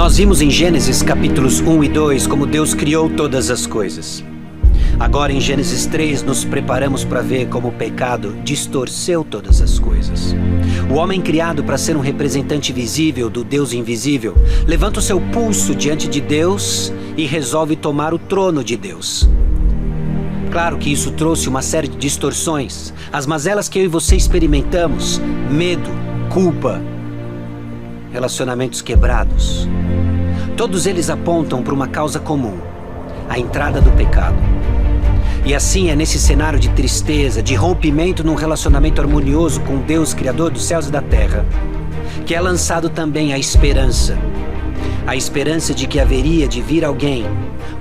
Nós vimos em Gênesis capítulos 1 e 2 como Deus criou todas as coisas. Agora em Gênesis 3 nos preparamos para ver como o pecado distorceu todas as coisas. O homem criado para ser um representante visível do Deus invisível levanta o seu pulso diante de Deus e resolve tomar o trono de Deus. Claro que isso trouxe uma série de distorções, as mazelas que eu e você experimentamos, medo, culpa, relacionamentos quebrados. Todos eles apontam para uma causa comum, a entrada do pecado. E assim é nesse cenário de tristeza, de rompimento num relacionamento harmonioso com Deus, Criador dos céus e da terra, que é lançado também a esperança. A esperança de que haveria de vir alguém,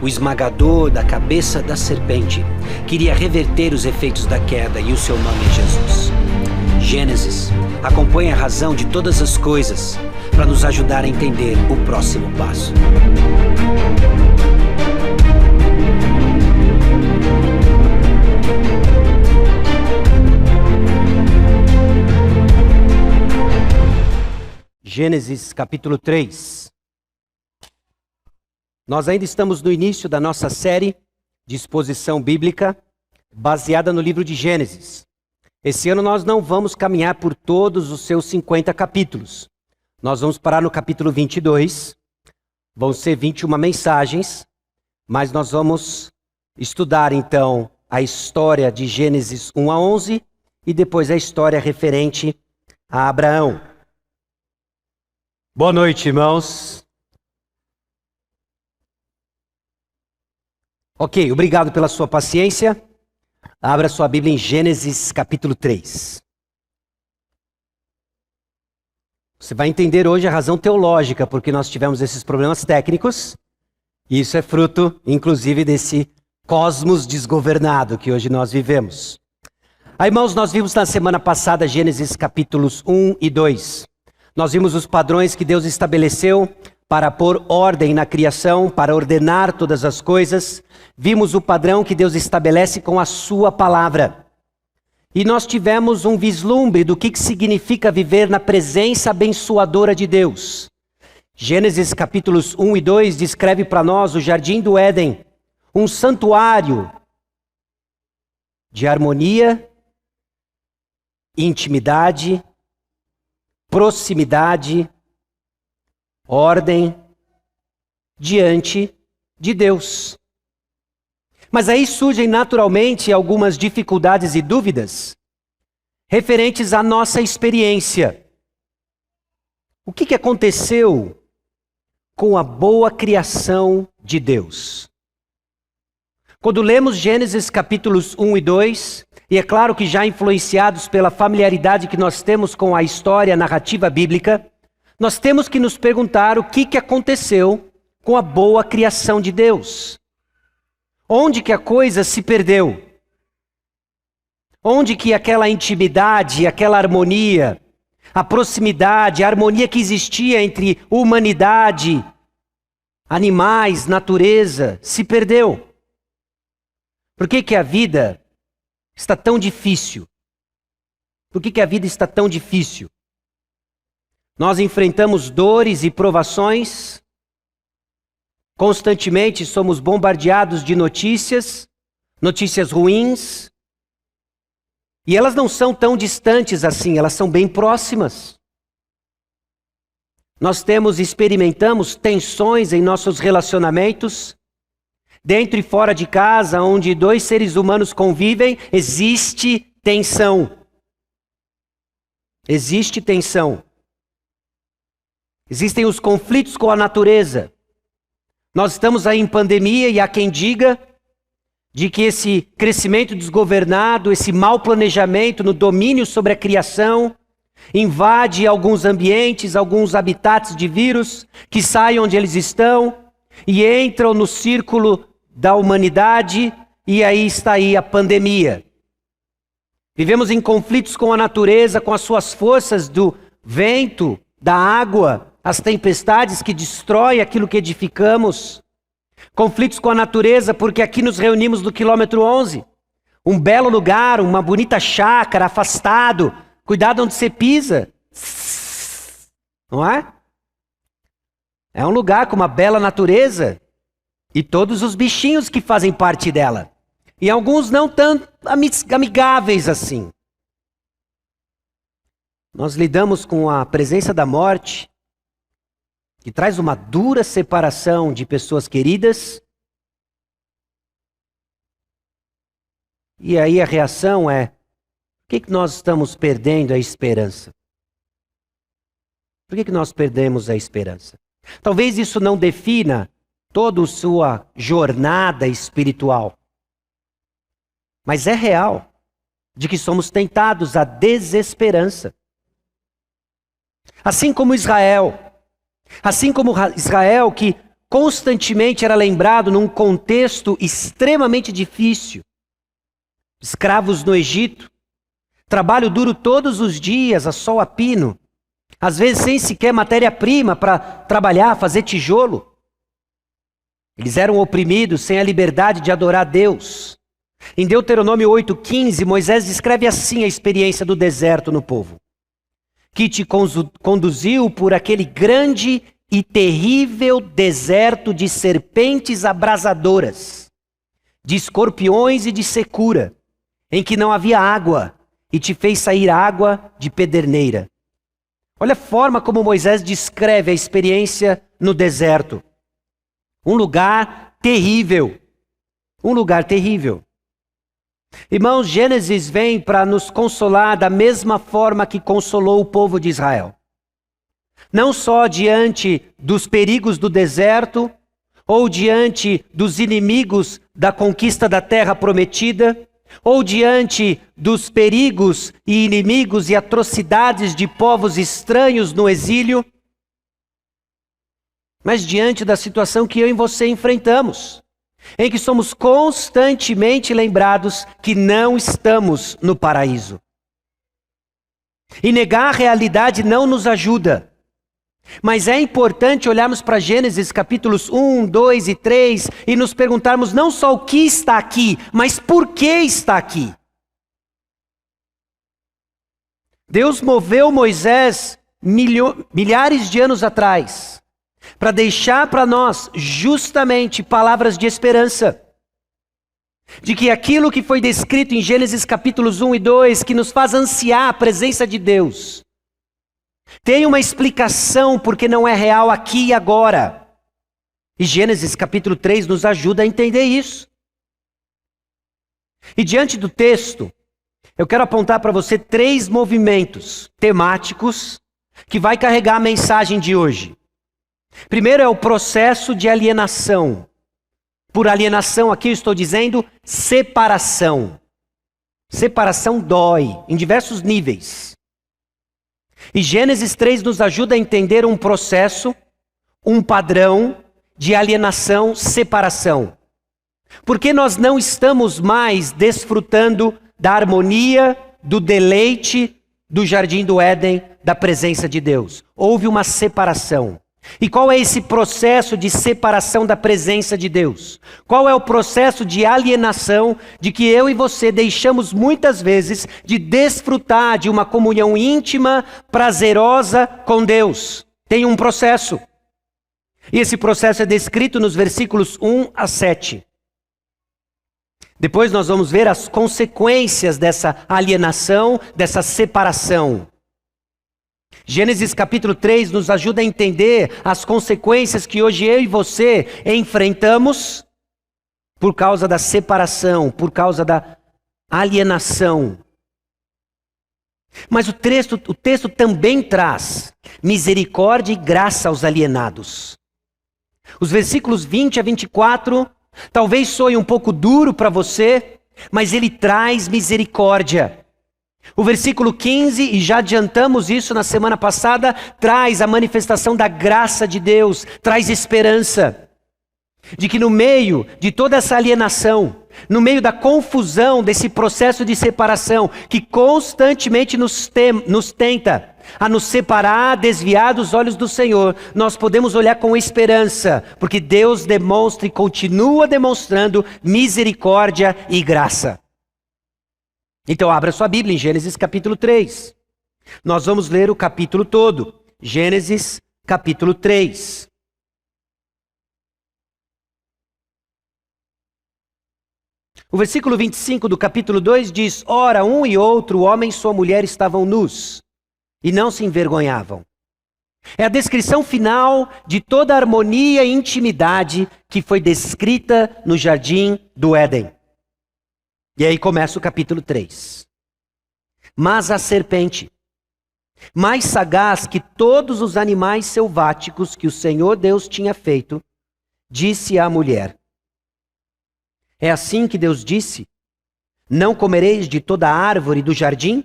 o esmagador da cabeça da serpente, que iria reverter os efeitos da queda, e o seu nome é Jesus. Gênesis acompanha a razão de todas as coisas para nos ajudar a entender o próximo passo. Gênesis capítulo 3. Nós ainda estamos no início da nossa série de exposição bíblica baseada no livro de Gênesis. Esse ano nós não vamos caminhar por todos os seus 50 capítulos. Nós vamos parar no capítulo 22. Vão ser 21 mensagens, mas nós vamos estudar então a história de Gênesis 1 a 11 e depois a história referente a Abraão. Boa noite, irmãos. Ok, obrigado pela sua paciência. Abra sua Bíblia em Gênesis capítulo 3. Você vai entender hoje a razão teológica porque nós tivemos esses problemas técnicos. E isso é fruto, inclusive, desse cosmos desgovernado que hoje nós vivemos. Aí, irmãos, nós vimos na semana passada Gênesis capítulos 1 e 2. Nós vimos os padrões que Deus estabeleceu para pôr ordem na criação, para ordenar todas as coisas. Vimos o padrão que Deus estabelece com a sua palavra. E nós tivemos um vislumbre do que significa viver na presença abençoadora de Deus. Gênesis capítulos 1 e 2 descreve para nós o jardim do Éden, um santuário de harmonia, intimidade, proximidade, ordem diante de Deus. Mas aí surgem naturalmente algumas dificuldades e dúvidas referentes à nossa experiência. O que aconteceu com a boa criação de Deus? Quando lemos Gênesis capítulos 1 e 2, e é claro que já influenciados pela familiaridade que nós temos com a história, a narrativa bíblica, nós temos que nos perguntar o que aconteceu com a boa criação de Deus. Onde que a coisa se perdeu? Onde que aquela intimidade, aquela harmonia, a proximidade, a harmonia que existia entre humanidade, animais, natureza, se perdeu? Por que a vida está tão difícil? Por que a vida está tão difícil? Nós enfrentamos dores e provações. Constantemente somos bombardeados de notícias ruins. E elas não são tão distantes assim, elas são bem próximas. Nós experimentamos tensões em nossos relacionamentos. Dentro e fora de casa, onde dois seres humanos convivem, existe tensão. Existe tensão. Existem os conflitos com a natureza. Nós estamos aí em pandemia e há quem diga de que esse crescimento desgovernado, esse mau planejamento no domínio sobre a criação, invade alguns ambientes, alguns habitats de vírus que saem onde eles estão e entram no círculo da humanidade, e aí está aí a pandemia. Vivemos em conflitos com a natureza, com as suas forças do vento, da água, as tempestades que destroem aquilo que edificamos. Conflitos com a natureza, porque aqui nos reunimos no quilômetro 11. Um belo lugar, uma bonita chácara, afastado. Cuidado onde você pisa. Não é? É um lugar com uma bela natureza e todos os bichinhos que fazem parte dela. E alguns não tão amigáveis assim. Nós lidamos com a presença da morte, que traz uma dura separação de pessoas queridas. E aí a reação é: por que nós estamos perdendo a esperança? Por que nós perdemos a esperança? Talvez isso não defina toda a sua jornada espiritual. Mas é real de que somos tentados à desesperança. Assim como Israel que constantemente era lembrado num contexto extremamente difícil. Escravos no Egito, trabalho duro todos os dias, a sol a pino, às vezes sem sequer matéria-prima para trabalhar, fazer tijolo. Eles eram oprimidos, sem a liberdade de adorar a Deus. Em Deuteronômio 8,15, Moisés descreve assim a experiência do deserto no povo: que te conduziu por aquele grande e terrível deserto de serpentes abrasadoras, de escorpiões e de secura, em que não havia água, e te fez sair água de pederneira. Olha a forma como Moisés descreve a experiência no deserto. Um lugar terrível. Um lugar terrível. Irmãos, Gênesis vem para nos consolar da mesma forma que consolou o povo de Israel. Não só diante dos perigos do deserto, ou diante dos inimigos da conquista da terra prometida, ou diante dos perigos e inimigos e atrocidades de povos estranhos no exílio, mas diante da situação que eu e você enfrentamos, em que somos constantemente lembrados que não estamos no paraíso. E negar a realidade não nos ajuda. Mas é importante olharmos para Gênesis capítulos 1, 2 e 3 e nos perguntarmos não só o que está aqui, mas por que está aqui. Deus moveu Moisés milhares de anos atrás para deixar para nós justamente palavras de esperança. De que aquilo que foi descrito em Gênesis capítulos 1 e 2, que nos faz ansiar a presença de Deus, tem uma explicação porque não é real aqui e agora. E Gênesis capítulo 3 nos ajuda a entender isso. E diante do texto, eu quero apontar para você 3 movimentos temáticos que vai carregar a mensagem de hoje. Primeiro é o processo de alienação. Por alienação, aqui eu estou dizendo separação. Separação dói, em diversos níveis. E Gênesis 3 nos ajuda a entender um processo, um padrão de alienação, separação. Porque nós não estamos mais desfrutando da harmonia, do deleite do jardim do Éden, da presença de Deus. Houve uma separação. E qual é esse processo de separação da presença de Deus? Qual é o processo de alienação de que eu e você deixamos muitas vezes de desfrutar de uma comunhão íntima, prazerosa com Deus? Tem um processo. E esse processo é descrito nos versículos 1 a 7. Depois nós vamos ver as consequências dessa alienação, dessa separação. Gênesis capítulo 3 nos ajuda a entender as consequências que hoje eu e você enfrentamos por causa da separação, por causa da alienação. Mas o texto também traz misericórdia e graça aos alienados. Os versículos 20 a 24 talvez soe um pouco duro para você, mas ele traz misericórdia. O versículo 15, e já adiantamos isso na semana passada, traz a manifestação da graça de Deus, traz esperança. De que no meio de toda essa alienação, no meio da confusão desse processo de separação, que constantemente nos tenta a nos separar, desviar dos olhos do Senhor, nós podemos olhar com esperança, porque Deus demonstra e continua demonstrando misericórdia e graça. Então abra sua Bíblia em Gênesis capítulo 3. Nós vamos ler o capítulo todo. Gênesis capítulo 3. O versículo 25 do capítulo 2 diz: Ora, um e outro, homem e sua mulher, estavam nus e não se envergonhavam. É a descrição final de toda a harmonia e intimidade que foi descrita no jardim do Éden. E aí começa o capítulo 3. Mas a serpente, mais sagaz que todos os animais selváticos que o Senhor Deus tinha feito, disse à mulher: É assim que Deus disse: Não comereis de toda a árvore do jardim?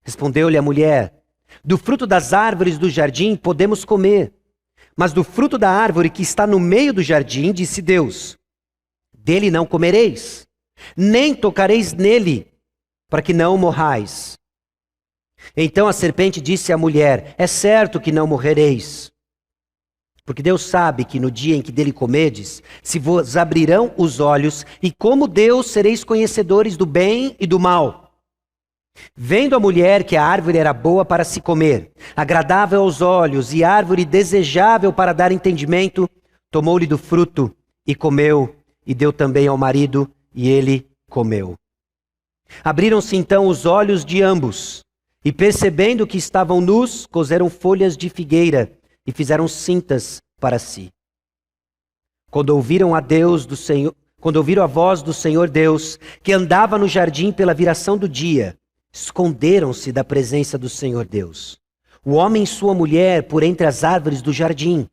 Respondeu-lhe a mulher: Do fruto das árvores do jardim podemos comer, mas do fruto da árvore que está no meio do jardim, disse Deus: Dele não comereis, nem tocareis nele, para que não morrais. Então a serpente disse à mulher: É certo que não morrereis, porque Deus sabe que no dia em que dele comedes, se vos abrirão os olhos, e como Deus sereis conhecedores do bem e do mal. Vendo a mulher que a árvore era boa para se comer, agradável aos olhos e árvore desejável para dar entendimento, tomou-lhe do fruto e comeu, e deu também ao marido, e ele comeu. Abriram-se então os olhos de ambos, e percebendo que estavam nus, coseram folhas de figueira e fizeram cintas para si. Quando ouviram a voz do Senhor Deus, que andava no jardim pela viração do dia, esconderam-se da presença do Senhor Deus, o homem e sua mulher, por entre as árvores do jardim.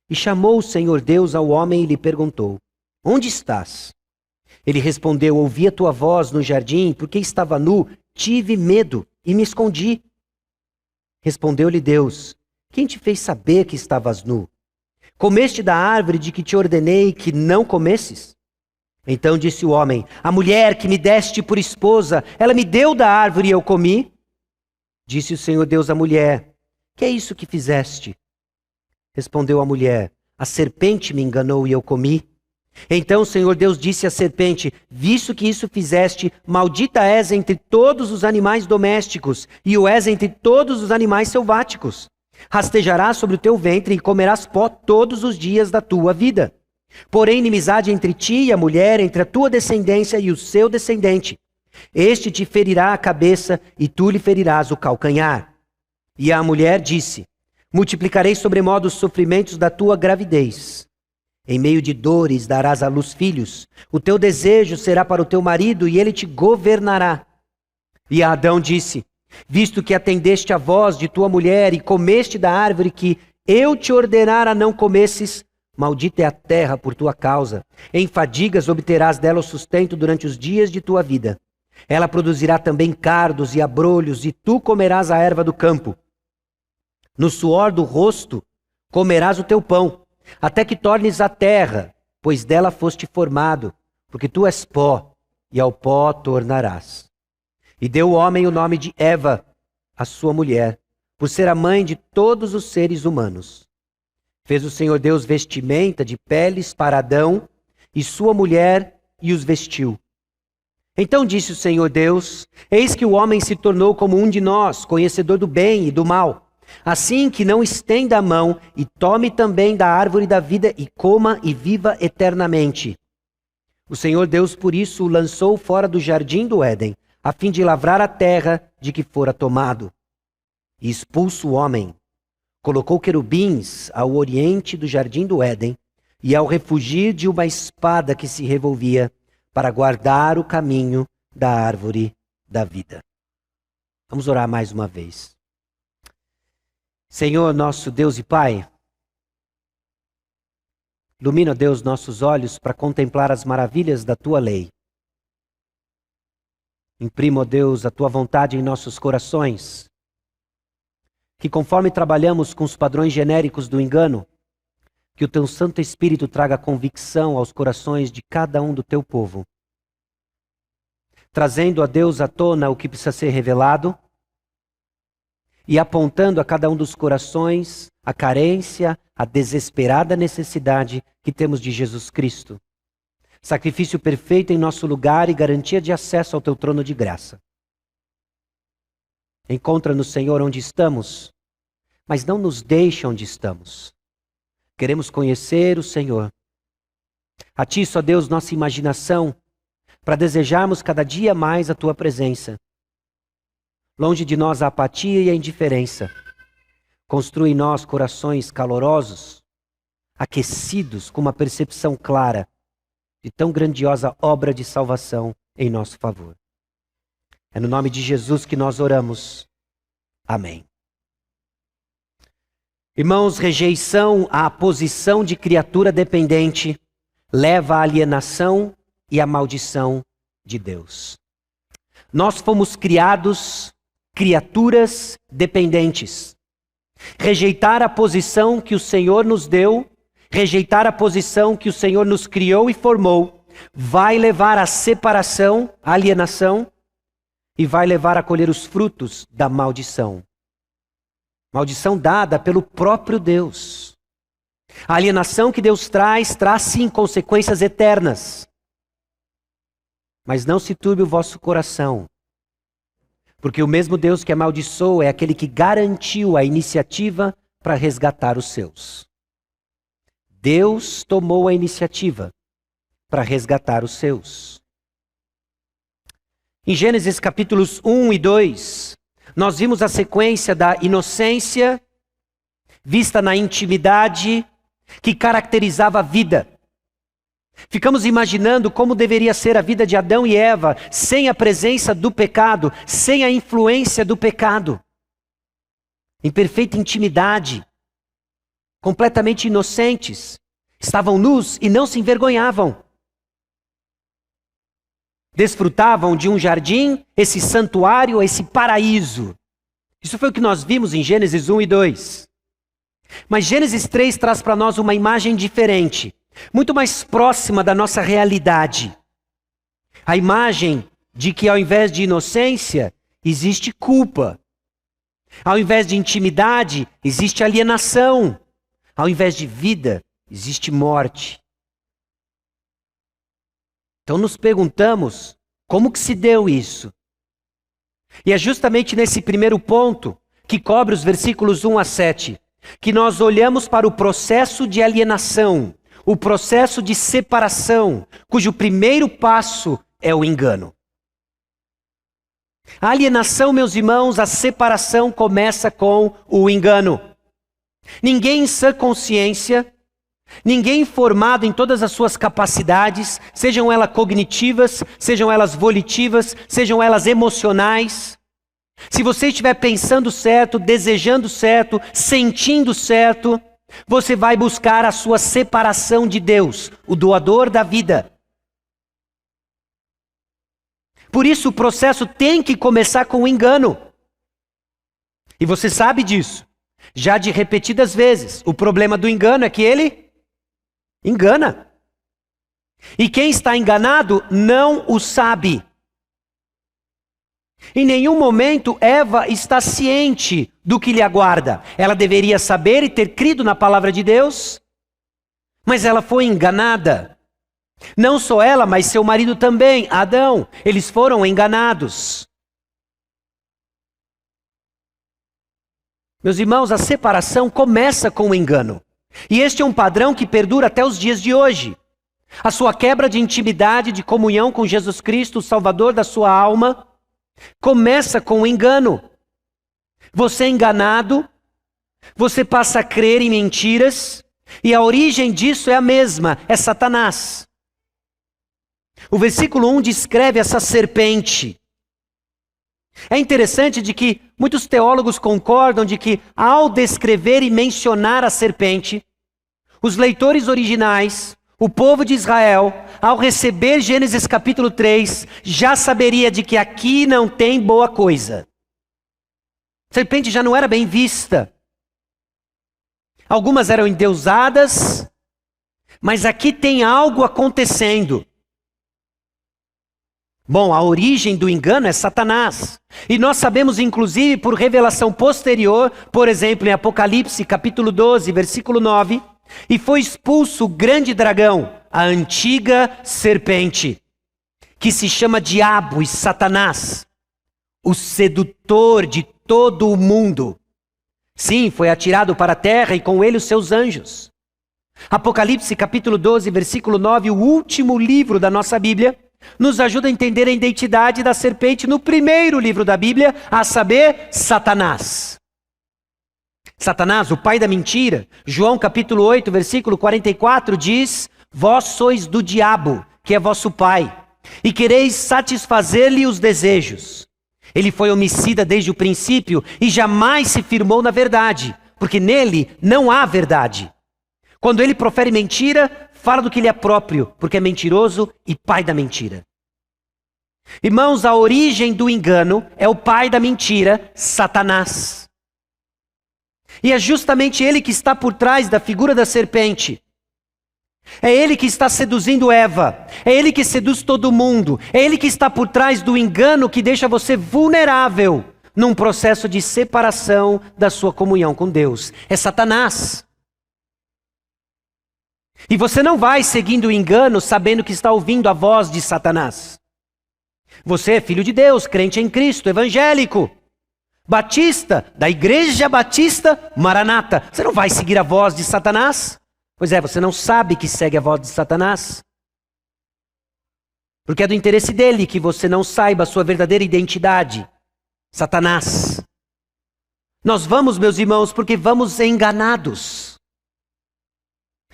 E chamou o Senhor Deus ao homem e lhe perguntou: Onde estás? Ele respondeu: Ouvi a tua voz no jardim, porque estava nu, tive medo e me escondi. Respondeu-lhe Deus: Quem te fez saber que estavas nu? Comeste da árvore de que te ordenei que não comesses? Então disse o homem: A mulher que me deste por esposa, ela me deu da árvore e eu comi. Disse o Senhor Deus à mulher: Que é isso que fizeste? Respondeu a mulher: A serpente me enganou e eu comi. Então o Senhor Deus disse à serpente: Visto que isso fizeste, maldita és entre todos os animais domésticos, e o és entre todos os animais selváticos. Rastejarás sobre o teu ventre e comerás pó todos os dias da tua vida. Porém, inimizade entre ti e a mulher, entre a tua descendência e o seu descendente. Este te ferirá a cabeça e tu lhe ferirás o calcanhar. E a mulher disse: Multiplicarei sobremodo os sofrimentos da tua gravidez. Em meio de dores darás à luz filhos. O teu desejo será para o teu marido e ele te governará. E a Adão disse: Visto que atendeste à voz de tua mulher e comeste da árvore que eu te ordenara não comesses, maldita é a terra por tua causa. Em fadigas obterás dela o sustento durante os dias de tua vida. Ela produzirá também cardos e abrolhos, e tu comerás a erva do campo. No suor do rosto comerás o teu pão, até que tornes a terra, pois dela foste formado, porque tu és pó, e ao pó tornarás. E deu o homem o nome de Eva, a sua mulher, por ser a mãe de todos os seres humanos. Fez o Senhor Deus vestimenta de peles para Adão e sua mulher e os vestiu. Então disse o Senhor Deus: Eis que o homem se tornou como um de nós, conhecedor do bem e do mal. Assim que não estenda a mão e tome também da árvore da vida e coma e viva eternamente. O Senhor Deus por isso o lançou fora do jardim do Éden, a fim de lavrar a terra de que fora tomado. E expulso o homem, colocou querubins ao oriente do jardim do Éden, e ao refugir de uma espada que se revolvia, para guardar o caminho da árvore da vida. Vamos orar mais uma vez. Senhor, nosso Deus e Pai, ilumina, Deus, nossos olhos para contemplar as maravilhas da Tua lei. Imprima, ó Deus, a Tua vontade em nossos corações, que conforme trabalhamos com os padrões genéricos do engano, que o Teu Santo Espírito traga convicção aos corações de cada um do Teu povo, trazendo a Deus à tona o que precisa ser revelado e apontando a cada um dos corações a carência, a desesperada necessidade que temos de Jesus Cristo, sacrifício perfeito em nosso lugar e garantia de acesso ao Teu trono de graça. Encontra-nos, Senhor, onde estamos, mas não nos deixa onde estamos. Queremos conhecer o Senhor. A Ti, só Deus, nossa imaginação, para desejarmos cada dia mais a Tua presença. Longe de nós a apatia e a indiferença. Construi em nós corações calorosos, aquecidos com uma percepção clara de tão grandiosa obra de salvação em nosso favor. É no nome de Jesus que nós oramos. Amém. Irmãos, rejeição à posição de criatura dependente leva à alienação e à maldição de Deus. Nós fomos criados criaturas dependentes. Rejeitar a posição que o Senhor nos deu, rejeitar a posição que o Senhor nos criou e formou, vai levar à separação, à alienação, e vai levar a colher os frutos da maldição. Maldição dada pelo próprio Deus. A alienação que Deus traz sim consequências eternas. Mas não se turbe o vosso coração, porque o mesmo Deus que amaldiçoou é aquele que garantiu a iniciativa para resgatar os seus. Deus tomou a iniciativa para resgatar os seus. Em Gênesis capítulos 1 e 2, nós vimos a sequência da inocência vista na intimidade que caracterizava a vida. Ficamos imaginando como deveria ser a vida de Adão e Eva sem a presença do pecado, sem a influência do pecado. Em perfeita intimidade, completamente inocentes, estavam nus e não se envergonhavam. Desfrutavam de um jardim, esse santuário, esse paraíso. Isso foi o que nós vimos em Gênesis 1 e 2. Mas Gênesis 3 traz para nós uma imagem diferente, muito mais próxima da nossa realidade. A imagem de que ao invés de inocência, existe culpa. Ao invés de intimidade, existe alienação. Ao invés de vida, existe morte. Então nos perguntamos, como que se deu isso? E é justamente nesse primeiro ponto, que cobre os versículos 1 a 7, que nós olhamos para o processo de alienação, o processo de separação, cujo primeiro passo é o engano. A alienação, meus irmãos, a separação começa com o engano. Ninguém em sã consciência, ninguém formado em todas as suas capacidades, sejam elas cognitivas, sejam elas volitivas, sejam elas emocionais. Se você estiver pensando certo, desejando certo, sentindo certo, você vai buscar a sua separação de Deus, o doador da vida. Por isso o processo tem que começar com o engano. E você sabe disso. Já de repetidas vezes, o problema do engano é que ele engana. E quem está enganado não o sabe. Em nenhum momento Eva está ciente do que lhe aguarda. Ela deveria saber e ter crido na palavra de Deus, mas ela foi enganada. Não só ela, mas seu marido também, Adão. Eles foram enganados. Meus irmãos, a separação começa com o engano. E este é um padrão que perdura até os dias de hoje. A sua quebra de intimidade, de comunhão com Jesus Cristo, o Salvador da sua alma, começa com o engano. Você é enganado, você passa a crer em mentiras, e a origem disso é a mesma, é Satanás. O versículo 1 descreve essa serpente. É interessante de que muitos teólogos concordam de que ao descrever e mencionar a serpente, os leitores originais, o povo de Israel, ao receber Gênesis capítulo 3, já saberia de que aqui não tem boa coisa. A serpente já não era bem vista. Algumas eram endeusadas, mas aqui tem algo acontecendo. Bom, a origem do engano é Satanás. E nós sabemos, inclusive, por revelação posterior, por exemplo, em Apocalipse, capítulo 12, versículo 9, e foi expulso o grande dragão, a antiga serpente, que se chama Diabo e Satanás, o sedutor de todo o mundo. Sim, foi atirado para a terra e com ele os seus anjos. Apocalipse capítulo 12, versículo 9, o último livro da nossa Bíblia, nos ajuda a entender a identidade da serpente no primeiro livro da Bíblia, a saber, Satanás. Satanás, o pai da mentira. João capítulo 8, versículo 44 diz: vós sois do diabo, que é vosso pai, e quereis satisfazer-lhe os desejos. Ele foi homicida desde o princípio e jamais se firmou na verdade, porque nele não há verdade. Quando ele profere mentira, fala do que lhe é próprio, porque é mentiroso e pai da mentira. Irmãos, a origem do engano é o pai da mentira, Satanás. E é justamente ele que está por trás da figura da serpente. É ele que está seduzindo Eva. É ele que seduz todo mundo. É ele que está por trás do engano que deixa você vulnerável num processo de separação da sua comunhão com Deus. É Satanás. E você não vai seguindo o engano sabendo que está ouvindo a voz de Satanás. Você é filho de Deus, crente em Cristo, evangélico, batista, da Igreja Batista Maranata. Você não vai seguir a voz de Satanás? Pois é, você não sabe que segue a voz de Satanás. Porque é do interesse dele que você não saiba a sua verdadeira identidade. Satanás. Nós vamos, meus irmãos, porque vamos enganados.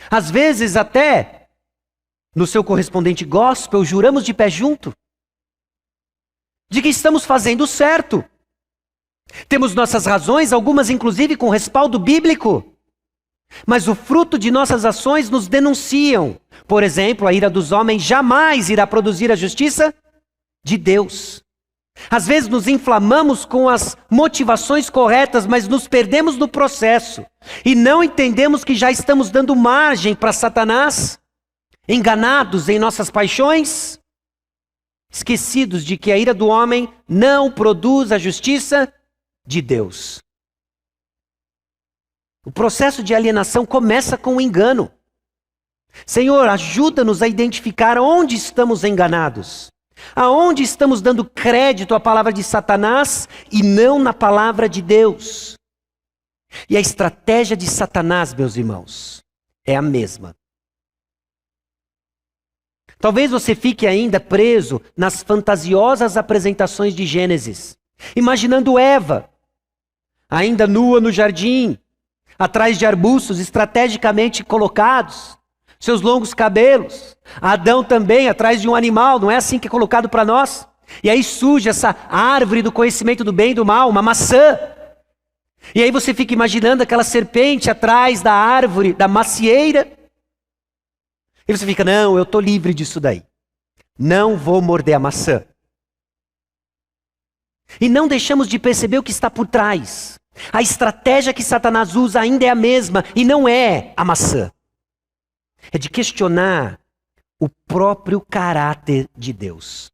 Às vezes até, no seu correspondente gospel, juramos de pé junto, de que estamos fazendo certo. Temos nossas razões, algumas inclusive com respaldo bíblico. Mas o fruto de nossas ações nos denunciam. Por exemplo, a ira dos homens jamais irá produzir a justiça de Deus. Às vezes nos inflamamos com as motivações corretas, mas nos perdemos no processo. E não entendemos que já estamos dando margem para Satanás, enganados em nossas paixões, esquecidos de que a ira do homem não produz a justiça de Deus. O processo de alienação começa com o engano. Senhor, ajuda-nos a identificar onde estamos enganados. Aonde estamos dando crédito à palavra de Satanás e não na palavra de Deus. E a estratégia de Satanás, meus irmãos, é a mesma. Talvez você fique ainda preso nas fantasiosas apresentações de Gênesis, imaginando Eva, ainda nua no jardim, atrás de arbustos estrategicamente colocados, seus longos cabelos. Adão também atrás de um animal, não é assim que é colocado para nós? E aí surge essa árvore do conhecimento do bem e do mal, uma maçã. E aí você fica imaginando aquela serpente atrás da árvore, da macieira. E você fica, não, eu estou livre disso daí. Não vou morder a maçã. E não deixamos de perceber o que está por trás. A estratégia que Satanás usa ainda é a mesma, e não é a maçã. É de questionar o próprio caráter de Deus.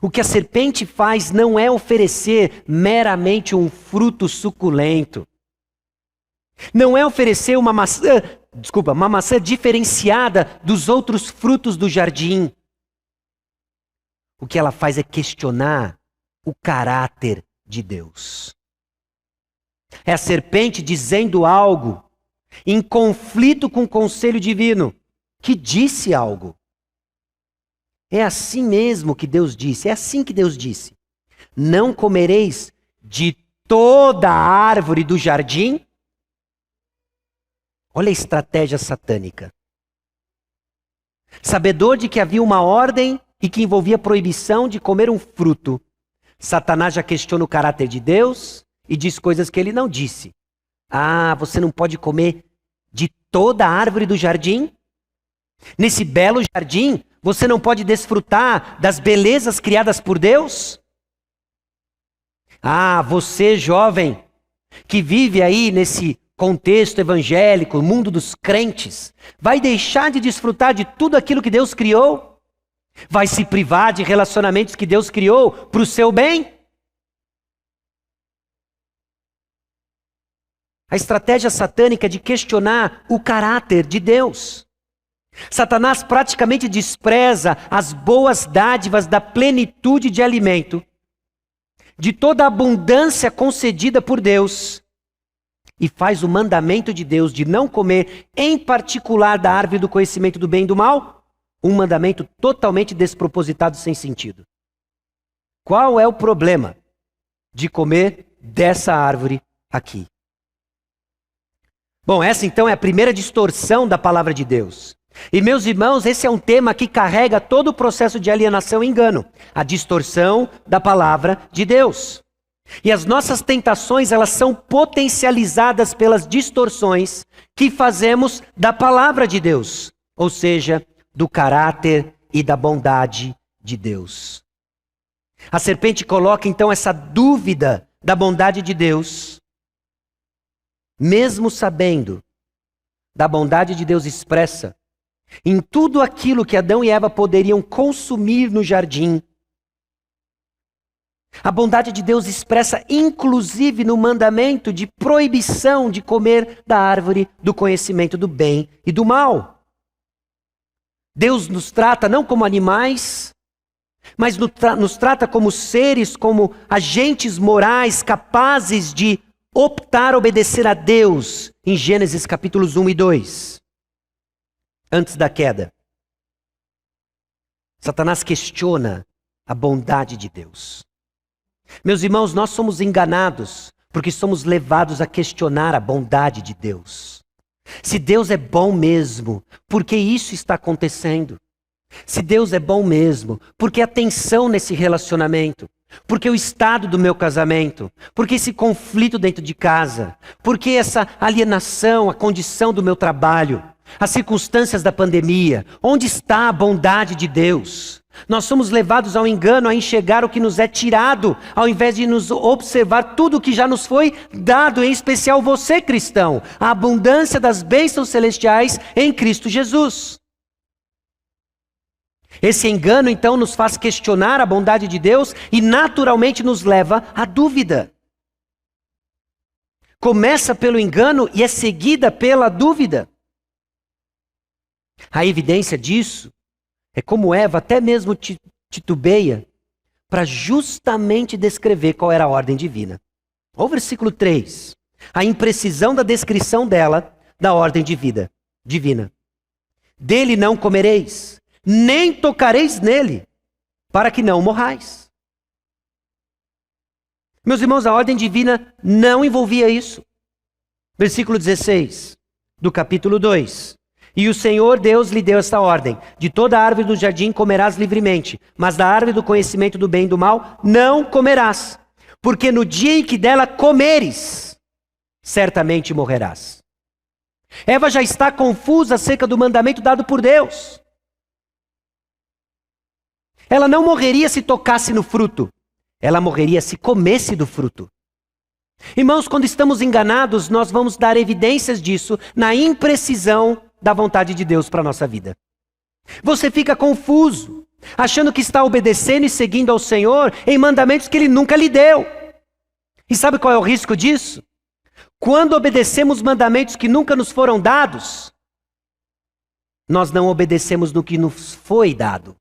O que a serpente faz não é oferecer meramente um fruto suculento. Não é oferecer uma maçã diferenciada dos outros frutos do jardim. O que ela faz é questionar o caráter de Deus. É a serpente dizendo algo em conflito com o conselho divino, que disse algo. É assim mesmo que Deus disse, é assim que Deus disse. Não comereis de toda a árvore do jardim? Olha a estratégia satânica. Sabedor de que havia uma ordem e que envolvia proibição de comer um fruto, Satanás já questiona o caráter de Deus e diz coisas que ele não disse. Ah, você não pode comer de toda a árvore do jardim? Nesse belo jardim, você não pode desfrutar das belezas criadas por Deus? Ah, você jovem, que vive aí nesse contexto evangélico, mundo dos crentes, vai deixar de desfrutar de tudo aquilo que Deus criou? Vai se privar de relacionamentos que Deus criou para o seu bem? A estratégia satânica é de questionar o caráter de Deus. Satanás praticamente despreza as boas dádivas da plenitude de alimento, de toda a abundância concedida por Deus, e faz o mandamento de Deus de não comer, em particular da árvore do conhecimento do bem e do mal, um mandamento totalmente despropositado, sem sentido. Qual é o problema de comer dessa árvore aqui? Bom, essa então é a primeira distorção da palavra de Deus. E meus irmãos, esse é um tema que carrega todo o processo de alienação e engano. A distorção da palavra de Deus. E as nossas tentações, elas são potencializadas pelas distorções que fazemos da palavra de Deus. Ou seja, do caráter e da bondade de Deus. A serpente coloca então essa dúvida da bondade de Deus, mesmo sabendo da bondade de Deus expressa em tudo aquilo que Adão e Eva poderiam consumir no jardim. A bondade de Deus expressa inclusive no mandamento de proibição de comer da árvore do conhecimento do bem e do mal. Deus nos trata não como animais, mas nos trata como seres, como agentes morais capazes de optar a obedecer a Deus, em Gênesis capítulos 1 e 2. Antes da queda, Satanás questiona a bondade de Deus. Meus irmãos, nós somos enganados porque somos levados a questionar a bondade de Deus. Se Deus é bom mesmo, por que isso está acontecendo? Se Deus é bom mesmo, por que a tensão nesse relacionamento? Por que o estado do meu casamento? Por que esse conflito dentro de casa? Por que essa alienação, a condição do meu trabalho? As circunstâncias da pandemia? Onde está a bondade de Deus? Nós somos levados ao engano, a enxergar o que nos é tirado, ao invés de nos observar tudo o que já nos foi dado, em especial você, cristão, a abundância das bênçãos celestiais em Cristo Jesus. Esse engano, então, nos faz questionar a bondade de Deus e naturalmente nos leva à dúvida. Começa pelo engano e é seguida pela dúvida. A evidência disso é como Eva até mesmo titubeia para justamente descrever qual era a ordem divina. Olha o versículo 3. A imprecisão da descrição dela da ordem divina. Dele não comereis, nem tocareis nele, para que não morrais. Meus irmãos, a ordem divina não envolvia isso. Versículo 16 do capítulo 2. E o Senhor Deus lhe deu esta ordem: de toda árvore do jardim comerás livremente, mas da árvore do conhecimento do bem e do mal não comerás, porque no dia em que dela comeres, certamente morrerás. Eva já está confusa acerca do mandamento dado por Deus. Ela não morreria se tocasse no fruto. Ela morreria se comesse do fruto. Irmãos, quando estamos enganados, nós vamos dar evidências disso na imprecisão da vontade de Deus para a nossa vida. Você fica confuso, achando que está obedecendo e seguindo ao Senhor em mandamentos que Ele nunca lhe deu. E sabe qual é o risco disso? Quando obedecemos mandamentos que nunca nos foram dados, nós não obedecemos no que nos foi dado.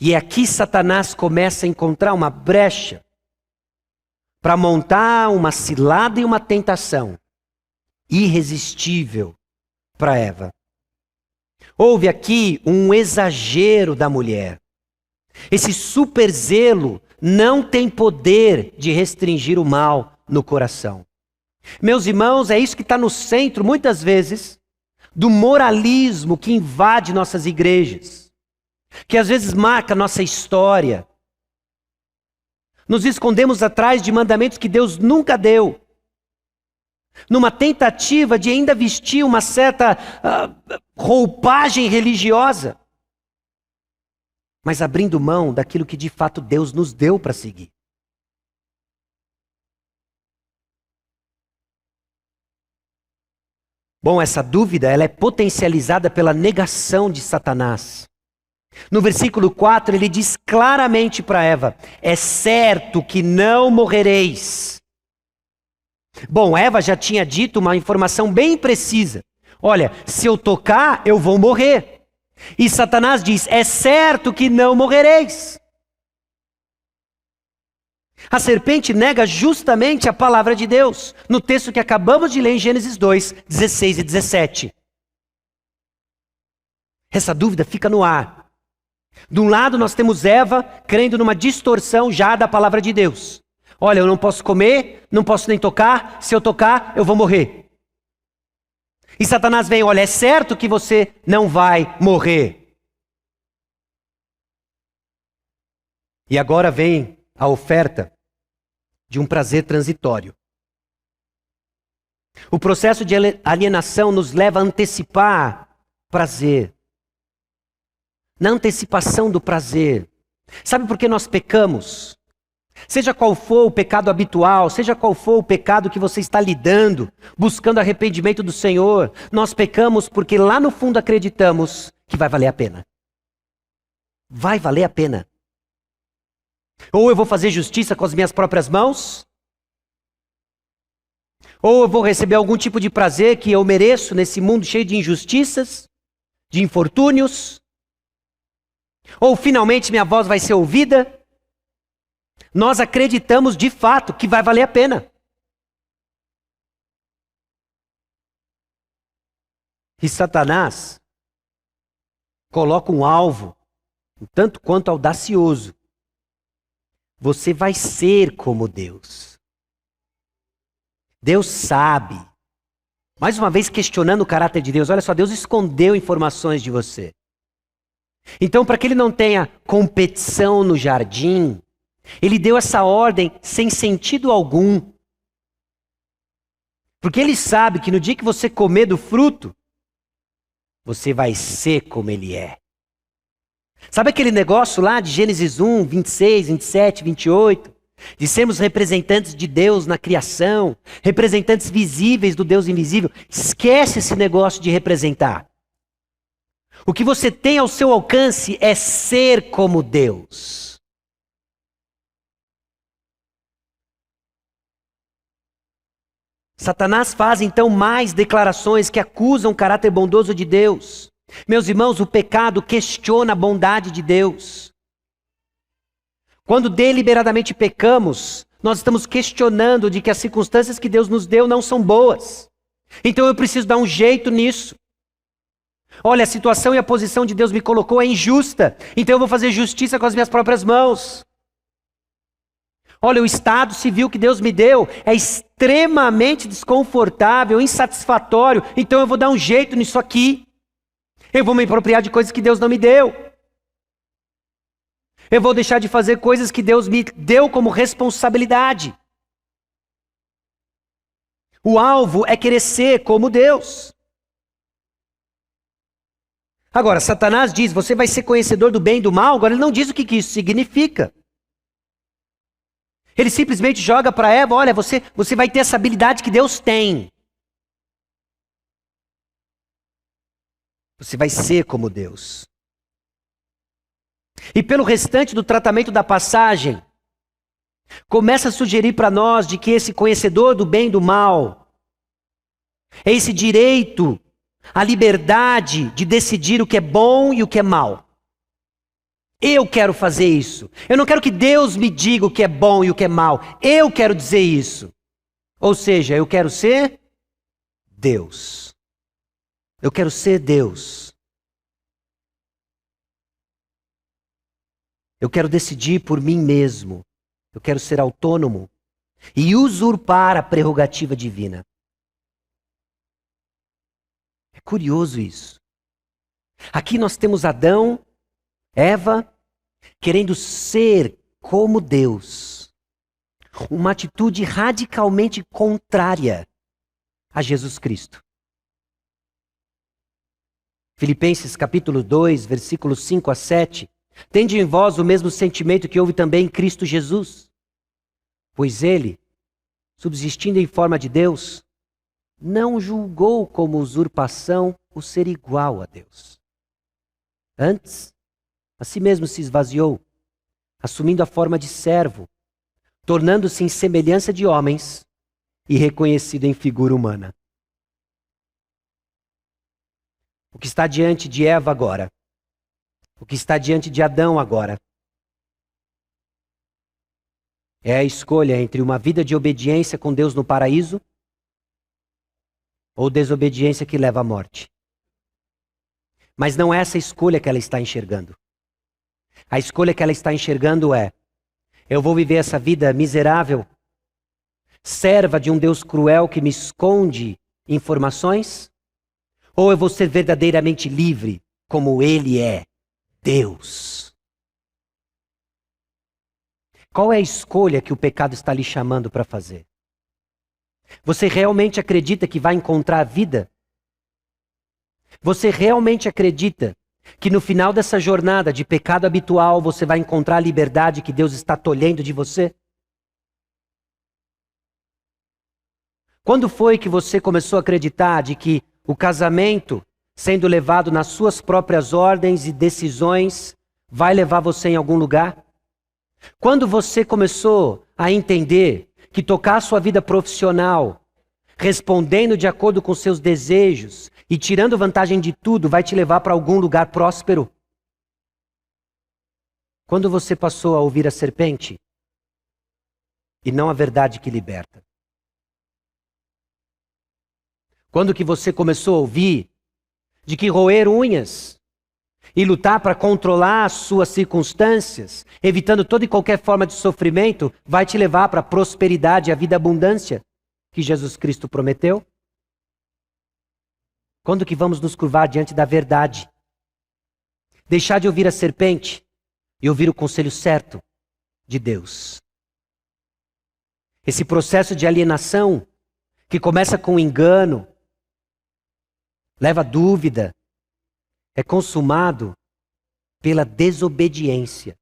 E aqui Satanás começa a encontrar uma brecha para montar uma cilada e uma tentação irresistível para Eva. Houve aqui um exagero da mulher. Esse super zelo não tem poder de restringir o mal no coração. Meus irmãos, é isso que está no centro, muitas vezes, do moralismo que invade nossas igrejas, que às vezes marca nossa história. Nos escondemos atrás de mandamentos que Deus nunca deu, numa tentativa de ainda vestir uma certa roupagem religiosa, mas abrindo mão daquilo que de fato Deus nos deu para seguir. Bom, essa dúvida ela é potencializada pela negação de Satanás. No versículo 4 ele diz claramente para Eva: é certo que não morrereis. Bom, Eva já tinha dito uma informação bem precisa. Olha, se eu tocar, eu vou morrer. E Satanás diz: é certo que não morrereis. A serpente nega justamente a palavra de Deus, no texto que acabamos de ler em Gênesis 2, 16 e 17. Essa dúvida fica no ar. De um lado nós temos Eva crendo numa distorção já da palavra de Deus. Olha, eu não posso comer, não posso nem tocar, se eu tocar eu vou morrer. E Satanás vem, olha, é certo que você não vai morrer. E agora vem a oferta de um prazer transitório. O processo de alienação nos leva a antecipar prazer. Na antecipação do prazer. Sabe por que nós pecamos? Seja qual for o pecado habitual, seja qual for o pecado que você está lidando, buscando arrependimento do Senhor, nós pecamos porque lá no fundo acreditamos que vai valer a pena. Vai valer a pena. Ou eu vou fazer justiça com as minhas próprias mãos, ou eu vou receber algum tipo de prazer que eu mereço nesse mundo cheio de injustiças, de infortúnios, ou finalmente minha voz vai ser ouvida. Nós acreditamos de fato que vai valer a pena. E Satanás coloca um alvo, um tanto quanto audacioso. Você vai ser como Deus. Deus sabe. Mais uma vez questionando o caráter de Deus. Olha só, Deus escondeu informações de você. Então, para que ele não tenha competição no jardim, ele deu essa ordem sem sentido algum. Porque ele sabe que no dia que você comer do fruto, você vai ser como ele é. Sabe aquele negócio lá de Gênesis 1, 26, 27, 28? De sermos representantes de Deus na criação, representantes visíveis do Deus invisível. Esquece esse negócio de representar. O que você tem ao seu alcance é ser como Deus. Satanás faz então mais declarações que acusam o caráter bondoso de Deus. Meus irmãos, o pecado questiona a bondade de Deus. Quando deliberadamente pecamos, nós estamos questionando de que as circunstâncias que Deus nos deu não são boas. Então eu preciso dar um jeito nisso. Olha, a situação e a posição de Deus me colocou é injusta, então eu vou fazer justiça com as minhas próprias mãos. Olha, o estado civil que Deus me deu é extremamente desconfortável, insatisfatório, então eu vou dar um jeito nisso aqui. Eu vou me apropriar de coisas que Deus não me deu. Eu vou deixar de fazer coisas que Deus me deu como responsabilidade. O alvo é querer ser como Deus. Agora, Satanás diz, você vai ser conhecedor do bem e do mal. Agora, ele não diz o que isso significa. Ele simplesmente joga para Eva, olha, você vai ter essa habilidade que Deus tem. Você vai ser como Deus. E pelo restante do tratamento da passagem, começa a sugerir para nós de que esse conhecedor do bem e do mal é esse direito, a liberdade de decidir o que é bom e o que é mal. Eu quero fazer isso. Eu não quero que Deus me diga o que é bom e o que é mal. Eu quero dizer isso. Ou seja, eu quero ser Deus. Eu quero ser Deus. Eu quero decidir por mim mesmo. Eu quero ser autônomo e usurpar a prerrogativa divina. É curioso isso. Aqui nós temos Adão, Eva, querendo ser como Deus. Uma atitude radicalmente contrária a Jesus Cristo. Filipenses capítulo 2, versículos 5 a 7. Tende em vós o mesmo sentimento que houve também em Cristo Jesus. Pois ele, subsistindo em forma de Deus, não julgou como usurpação o ser igual a Deus. Antes, a si mesmo se esvaziou, assumindo a forma de servo, tornando-se em semelhança de homens e reconhecido em figura humana. O que está diante de Eva agora, o que está diante de Adão agora, É a escolha entre uma vida de obediência com Deus no paraíso ou desobediência que leva à morte. Mas não é essa a escolha que ela está enxergando. A escolha que ela está enxergando é: eu vou viver essa vida miserável, serva de um Deus cruel que me esconde informações, ou eu vou ser verdadeiramente livre, como Ele é, Deus? Qual é a escolha que o pecado está lhe chamando para fazer? Você realmente acredita que vai encontrar vida? Você realmente acredita que no final dessa jornada de pecado habitual você vai encontrar a liberdade que Deus está tolhendo de você? Quando foi que você começou a acreditar de que o casamento, sendo levado nas suas próprias ordens e decisões, vai levar você em algum lugar? Quando você começou a entender que tocar a sua vida profissional, respondendo de acordo com seus desejos e tirando vantagem de tudo, vai te levar para algum lugar próspero? Quando você passou a ouvir a serpente e não a verdade que liberta? Quando que você começou a ouvir de que roer unhas e lutar para controlar as suas circunstâncias, evitando toda e qualquer forma de sofrimento, vai te levar para a prosperidade e a vida abundância que Jesus Cristo prometeu? Quando que vamos nos curvar diante da verdade? Deixar de ouvir a serpente e ouvir o conselho certo de Deus. Esse processo de alienação, que começa com engano, leva dúvida, é consumado pela desobediência.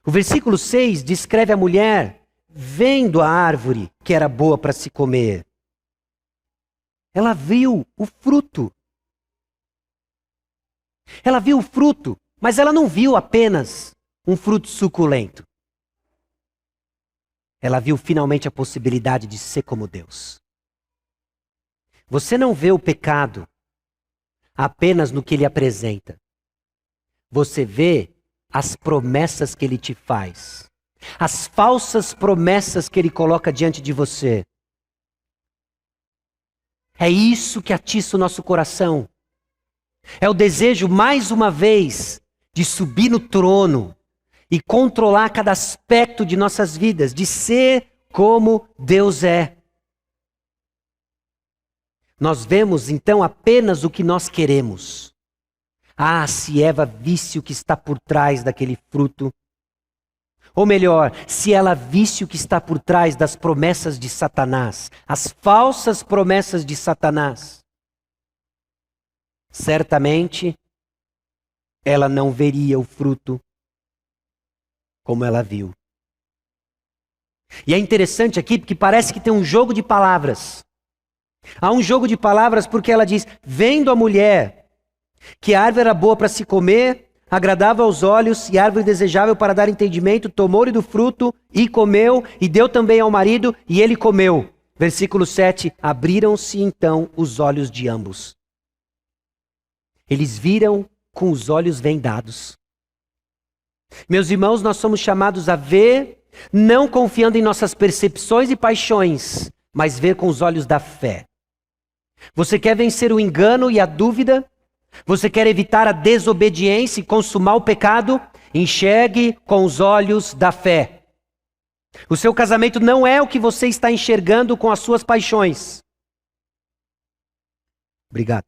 O versículo 6 descreve a mulher vendo a árvore que era boa para se comer. Ela viu o fruto. Ela viu o fruto, mas ela não viu apenas um fruto suculento. Ela viu finalmente a possibilidade de ser como Deus. Você não vê o pecado apenas no que ele apresenta. Você vê as promessas que ele te faz. As falsas promessas que ele coloca diante de você. É isso que atiça o nosso coração. É o desejo, mais uma vez, de subir no trono e controlar cada aspecto de nossas vidas, de ser como Deus é. Nós vemos então apenas o que nós queremos. Ah, se Eva visse o que está por trás daquele fruto. Ou melhor, se ela visse o que está por trás das promessas de Satanás, as falsas promessas de Satanás, certamente ela não veria o fruto como ela viu. E é interessante aqui porque parece que tem um jogo de palavras. Há um jogo de palavras porque ela diz, vendo a mulher que a árvore era boa para se comer, agradável aos olhos e árvore desejável para dar entendimento, tomou-lhe do fruto e comeu, e deu também ao marido, e ele comeu. Versículo 7, abriram-se então os olhos de ambos. Eles viram com os olhos vendados. Meus irmãos, nós somos chamados a ver, não confiando em nossas percepções e paixões, mas ver com os olhos da fé. Você quer vencer o engano e a dúvida? Você quer evitar a desobediência e consumar o pecado? Enxergue com os olhos da fé. O seu casamento não é o que você está enxergando com as suas paixões. Obrigado.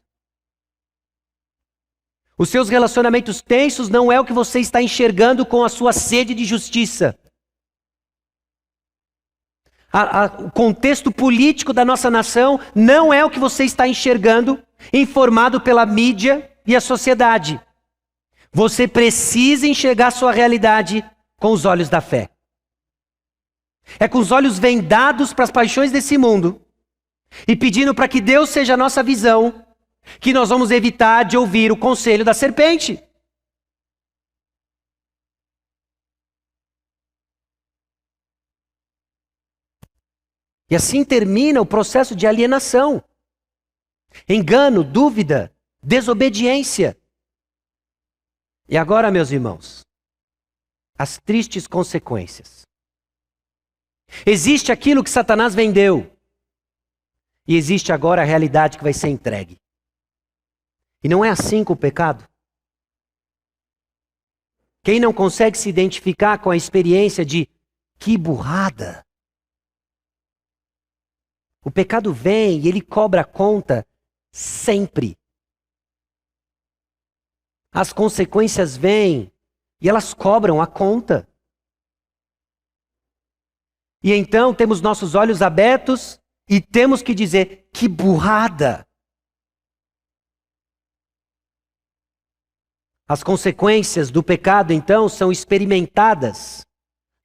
Os seus relacionamentos tensos não é o que você está enxergando com a sua sede de justiça. O contexto político da nossa nação não é o que você está enxergando, informado pela mídia e a sociedade. Você precisa enxergar sua realidade com os olhos da fé. É com os olhos vendados para as paixões desse mundo e pedindo para que Deus seja a nossa visão, que nós vamos evitar de ouvir o conselho da serpente. E assim termina o processo de alienação. Engano, dúvida, desobediência. E agora, meus irmãos, as tristes consequências. Existe aquilo que Satanás vendeu. E existe agora a realidade que vai ser entregue. E não é assim com o pecado? Quem não consegue se identificar com a experiência de que burrada? O pecado vem e ele cobra a conta sempre. As consequências vêm e elas cobram a conta. E então temos nossos olhos abertos e temos que dizer, que burrada! As consequências do pecado, então, são experimentadas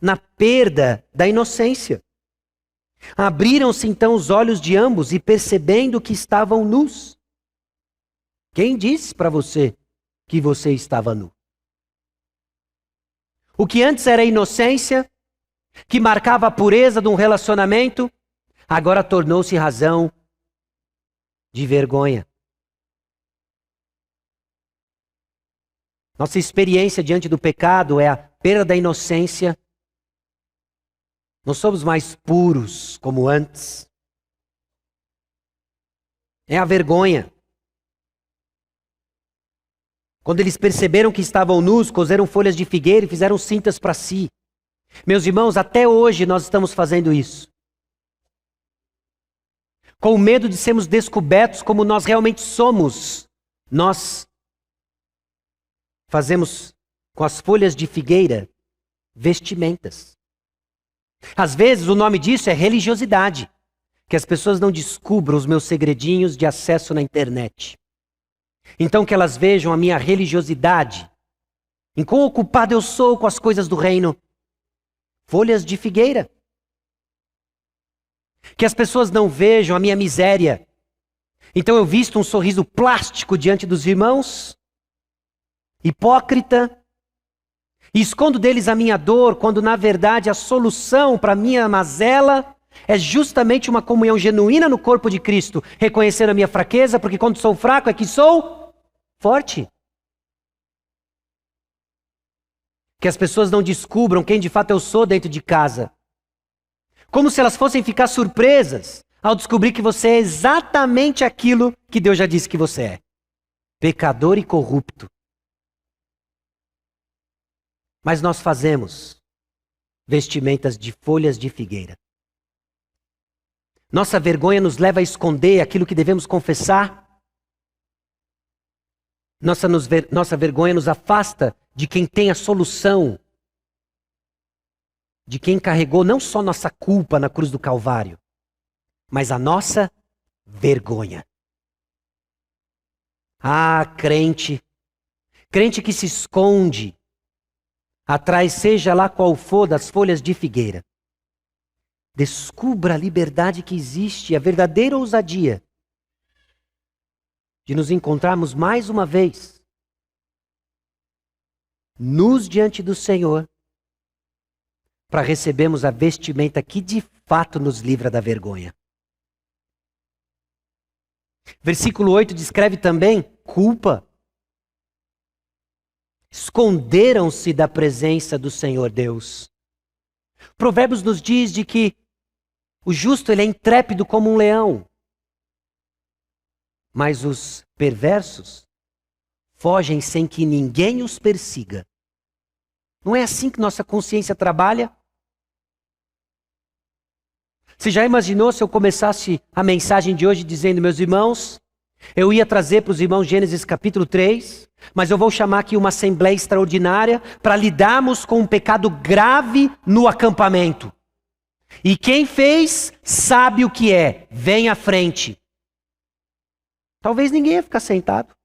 na perda da inocência. Abriram-se então os olhos de ambos e percebendo que estavam nus. Quem disse para você que você estava nu? O que antes era inocência, que marcava a pureza de um relacionamento, agora tornou-se razão de vergonha. Nossa experiência diante do pecado é a perda da inocência. Não somos mais puros como antes. É a vergonha. Quando eles perceberam que estavam nus, coseram folhas de figueira e fizeram cintas para si. Meus irmãos, até hoje nós estamos fazendo isso. Com medo de sermos descobertos como nós realmente somos, nós fazemos com as folhas de figueira vestimentas. Às vezes o nome disso é religiosidade, que as pessoas não descubram os meus segredinhos de acesso na internet. Então que elas vejam a minha religiosidade, em quão ocupado eu sou com as coisas do reino. Folhas de figueira. Que as pessoas não vejam a minha miséria. Então eu visto um sorriso plástico diante dos irmãos, hipócrita, e escondo deles a minha dor, quando na verdade a solução para a minha mazela é justamente uma comunhão genuína no corpo de Cristo, reconhecendo a minha fraqueza, porque quando sou fraco é que sou forte. Que as pessoas não descubram quem de fato eu sou dentro de casa. Como se elas fossem ficar surpresas ao descobrir que você é exatamente aquilo que Deus já disse que você é. Pecador e corrupto. Mas nós fazemos vestimentas de folhas de figueira. Nossa vergonha nos leva a esconder aquilo que devemos confessar. Nossa vergonha nos afasta de quem tem a solução. De quem carregou não só nossa culpa na cruz do Calvário, mas a nossa vergonha. Ah, crente que se esconde atrás, seja lá qual for, das folhas de figueira. Descubra a liberdade que existe, a verdadeira ousadia de nos encontrarmos mais uma vez nus diante do Senhor, para recebermos a vestimenta que de fato nos livra da vergonha. Versículo 8 descreve também culpa. Esconderam-se da presença do Senhor Deus. Provérbios nos diz de que o justo ele é intrépido como um leão, mas os perversos fogem sem que ninguém os persiga. Não é assim que nossa consciência trabalha? Você já imaginou se eu começasse a mensagem de hoje dizendo, meus irmãos, eu ia trazer para os irmãos Gênesis capítulo 3, mas eu vou chamar aqui uma assembleia extraordinária para lidarmos com um pecado grave no acampamento. E quem fez sabe o que é, vem à frente. Talvez ninguém ia ficar sentado.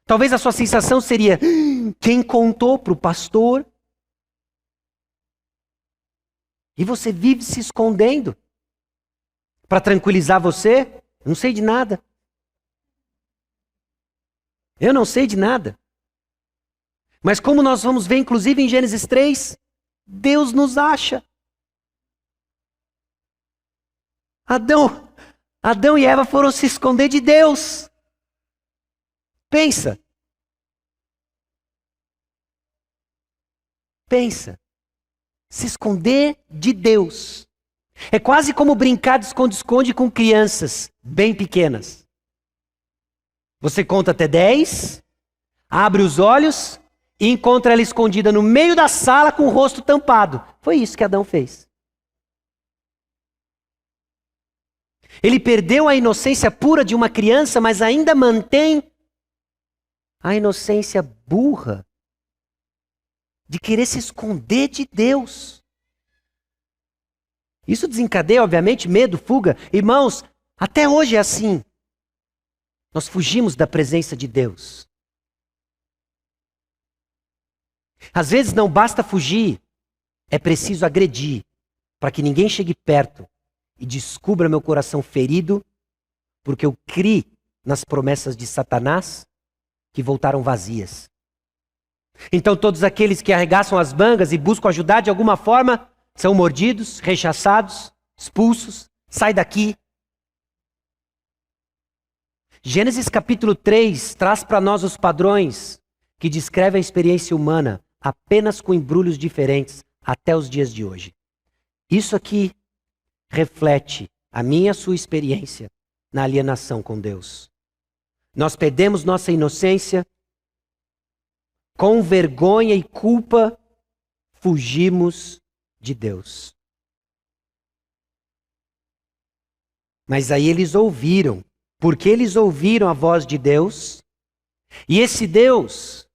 Talvez a sua sensação seria, quem contou para o pastor? E você vive se escondendo. Para tranquilizar você, não sei de nada. Eu não sei de nada. Mas como nós vamos ver, inclusive em Gênesis 3, Deus nos acha. Adão e Eva foram se esconder de Deus. Pensa. Pensa. Se esconder de Deus. É quase como brincar de esconde-esconde com crianças bem pequenas. Você conta até 10, abre os olhos e encontra ela escondida no meio da sala com o rosto tampado. Foi isso que Adão fez. Ele perdeu a inocência pura de uma criança, mas ainda mantém a inocência burra de querer se esconder de Deus. Isso desencadeia, obviamente, medo, fuga. Irmãos, até hoje é assim. Nós fugimos da presença de Deus. Às vezes não basta fugir, é preciso agredir, para que ninguém chegue perto e descubra meu coração ferido, porque eu criei nas promessas de Satanás que voltaram vazias. Então todos aqueles que arregaçam as mangas e buscam ajudar de alguma forma são mordidos, rechaçados, expulsos. Sai daqui. Gênesis capítulo 3 traz para nós os padrões que descrevem a experiência humana, apenas com embrulhos diferentes até os dias de hoje. Isso aqui reflete a minha e a sua experiência na alienação com Deus. Nós perdemos nossa inocência, com vergonha e culpa, fugimos de Deus. Mas aí eles ouviram, porque eles ouviram a voz de Deus, e esse Deus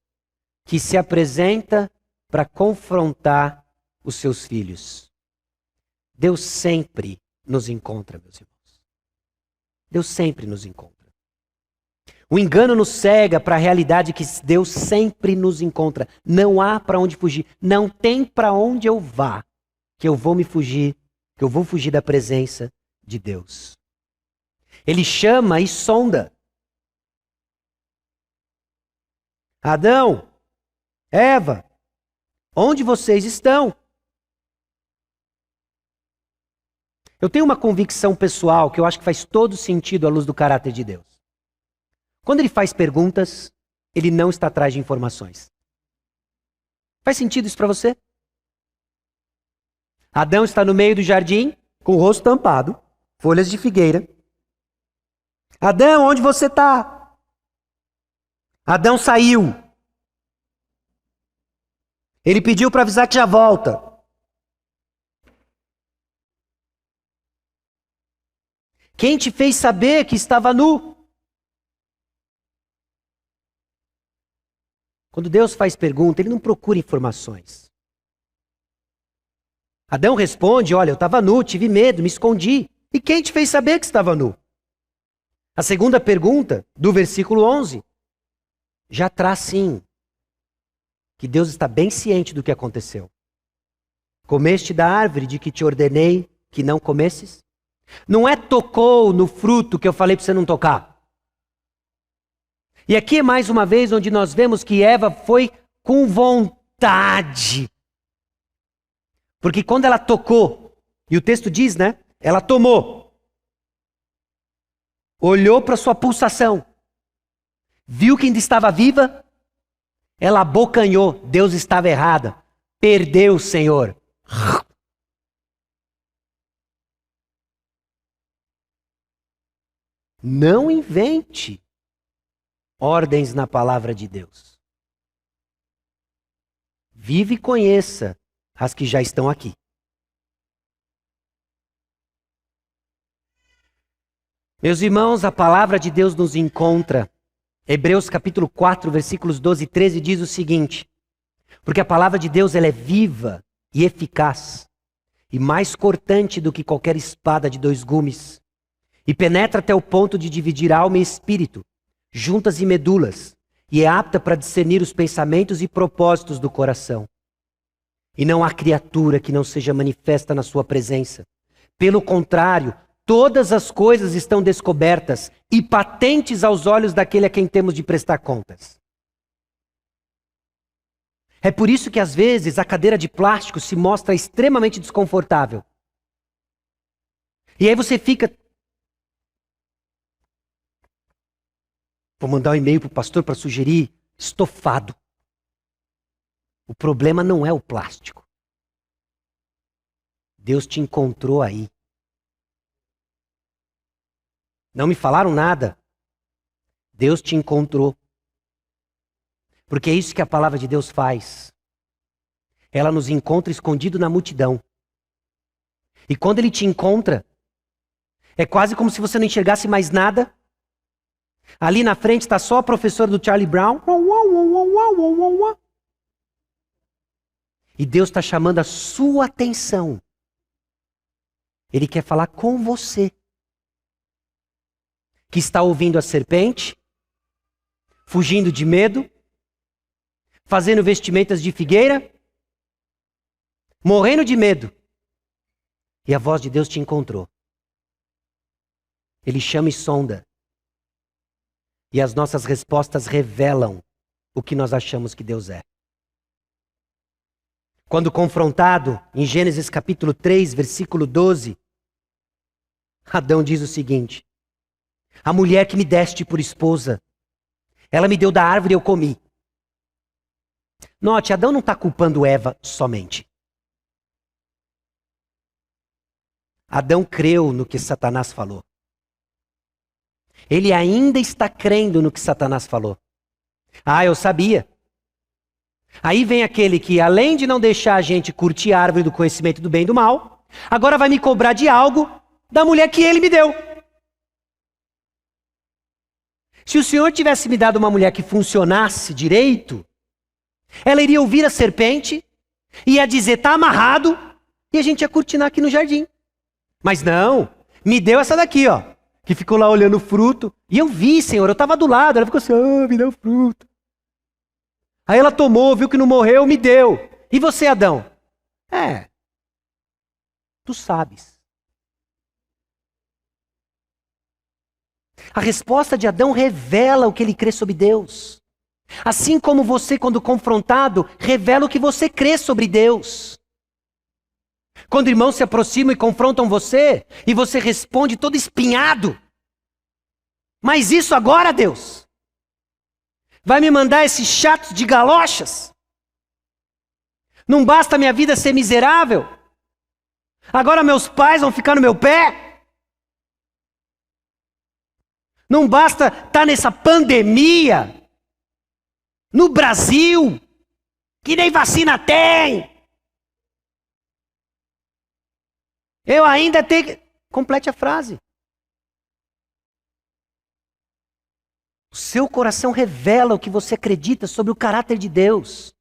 que se apresenta para confrontar os seus filhos. Deus sempre nos encontra, meus irmãos. Deus sempre nos encontra. O engano nos cega para a realidade que Deus sempre nos encontra. Não há para onde fugir. Não tem para onde eu vá que eu vou fugir da presença de Deus. Ele chama e sonda. Adão, Eva, onde vocês estão? Eu tenho uma convicção pessoal que eu acho que faz todo sentido à luz do caráter de Deus. Quando ele faz perguntas, ele não está atrás de informações. Faz sentido isso para você? Adão está no meio do jardim, com o rosto tampado, folhas de figueira. Adão, onde você está? Adão saiu. Ele pediu para avisar que já volta. Quem te fez saber que estava nu? Quando Deus faz pergunta, ele não procura informações. Adão responde, olha, eu estava nu, tive medo, me escondi. E quem te fez saber que estava nu? A segunda pergunta, do versículo 11, já traz sim, que Deus está bem ciente do que aconteceu. Comeste da árvore de que te ordenei que não comesses? Não é tocou no fruto que eu falei para você não tocar. E aqui é mais uma vez onde nós vemos que Eva foi com vontade. Porque quando ela tocou, e o texto diz, né? Ela tomou. Olhou para sua pulsação. Viu que ainda estava viva. Ela abocanhou. Deus estava errada. Perdeu, Senhor. Não invente ordens na palavra de Deus. Vive e conheça as que já estão aqui. Meus irmãos, a palavra de Deus nos encontra. Hebreus capítulo 4, versículos 12 e 13 diz o seguinte: porque a palavra de Deus ela é viva e eficaz, e mais cortante do que qualquer espada de 2 gumes, e penetra até o ponto de dividir alma e espírito, juntas e medulas, e é apta para discernir os pensamentos e propósitos do coração. E não há criatura que não seja manifesta na sua presença. Pelo contrário, todas as coisas estão descobertas e patentes aos olhos daquele a quem temos de prestar contas. É por isso que às vezes a cadeira de plástico se mostra extremamente desconfortável. E aí você fica... Vou mandar um e-mail para o pastor para sugerir estofado. O problema não é o plástico. Deus te encontrou aí. Não me falaram nada. Deus te encontrou. Porque é isso que a palavra de Deus faz. Ela nos encontra escondido na multidão. E quando Ele te encontra, é quase como se você não enxergasse mais nada. Ali na frente está só a professora do Charlie Brown. E Deus está chamando a sua atenção. Ele quer falar com você. Que está ouvindo a serpente, fugindo de medo, fazendo vestimentas de figueira, morrendo de medo. E a voz de Deus te encontrou. Ele chama e sonda. E as nossas respostas revelam o que nós achamos que Deus é. Quando confrontado, em Gênesis capítulo 3, versículo 12, Adão diz o seguinte: a mulher que me deste por esposa, ela me deu da árvore e eu comi. Note, Adão não está culpando Eva somente. Adão creu no que Satanás falou. Ele ainda está crendo no que Satanás falou. Ah, eu sabia. Aí vem aquele que, além de não deixar a gente curtir a árvore do conhecimento do bem e do mal, agora vai me cobrar de algo da mulher que ele me deu. Se o Senhor tivesse me dado uma mulher que funcionasse direito, ela iria ouvir a serpente, ia dizer, tá amarrado, e a gente ia curtinar aqui no jardim. Mas não, me deu essa daqui, ó, que ficou lá olhando o fruto. E eu vi, Senhor, eu estava do lado, ela ficou assim, me dá o fruto. Aí ela tomou, viu que não morreu, me deu. E você, Adão? Tu sabes. A resposta de Adão revela o que ele crê sobre Deus. Assim como você, quando confrontado, revela o que você crê sobre Deus. Quando irmãos se aproximam e confrontam você, e você responde todo espinhado. Mas isso agora, Deus? Vai me mandar esses chatos de galochas? Não basta minha vida ser miserável? Agora meus pais vão ficar no meu pé? Não basta estar nessa pandemia no Brasil, que nem vacina tem. Eu ainda tenho... Complete a frase. O seu coração revela o que você acredita sobre o caráter de Deus.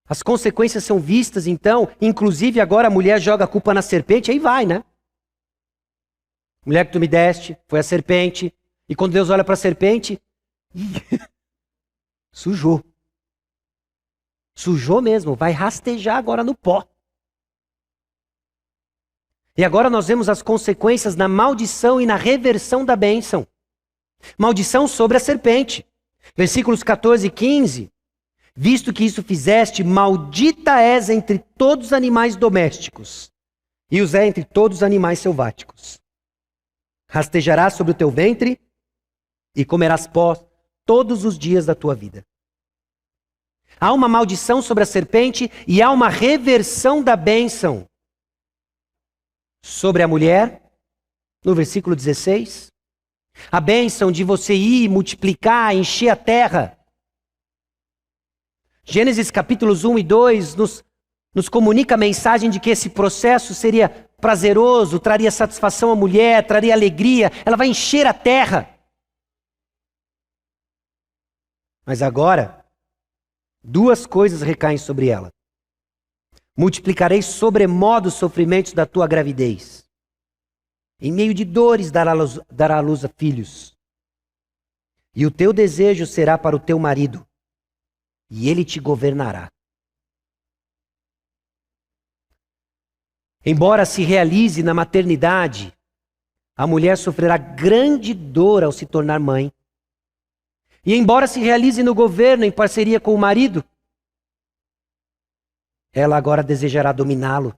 As consequências são vistas, então, inclusive agora a mulher joga a culpa na serpente, aí vai, né? Mulher que tu me deste, foi a serpente. E quando Deus olha para a serpente, sujou. Sujou mesmo, vai rastejar agora no pó. E agora nós vemos as consequências na maldição e na reversão da bênção. Maldição sobre a serpente. Versículos 14 e 15. Visto que isso fizeste, maldita és entre todos os animais domésticos, e os é entre todos os animais selváticos. Rastejarás sobre o teu ventre e comerás pó todos os dias da tua vida. Há uma maldição sobre a serpente e há uma reversão da bênção sobre a mulher, no versículo 16. A bênção de você ir, multiplicar, encher a terra. Gênesis capítulos 1 e 2 nos comunica a mensagem de que esse processo seria prazeroso, traria satisfação à mulher, traria alegria, ela vai encher a terra. Mas agora, duas coisas recaem sobre ela. Multiplicarei sobremodo os sofrimentos da tua gravidez. Em meio de dores dará à luz a filhos. E o teu desejo será para o teu marido, e ele te governará. Embora se realize na maternidade, a mulher sofrerá grande dor ao se tornar mãe. E embora se realize no governo em parceria com o marido, ela agora desejará dominá-lo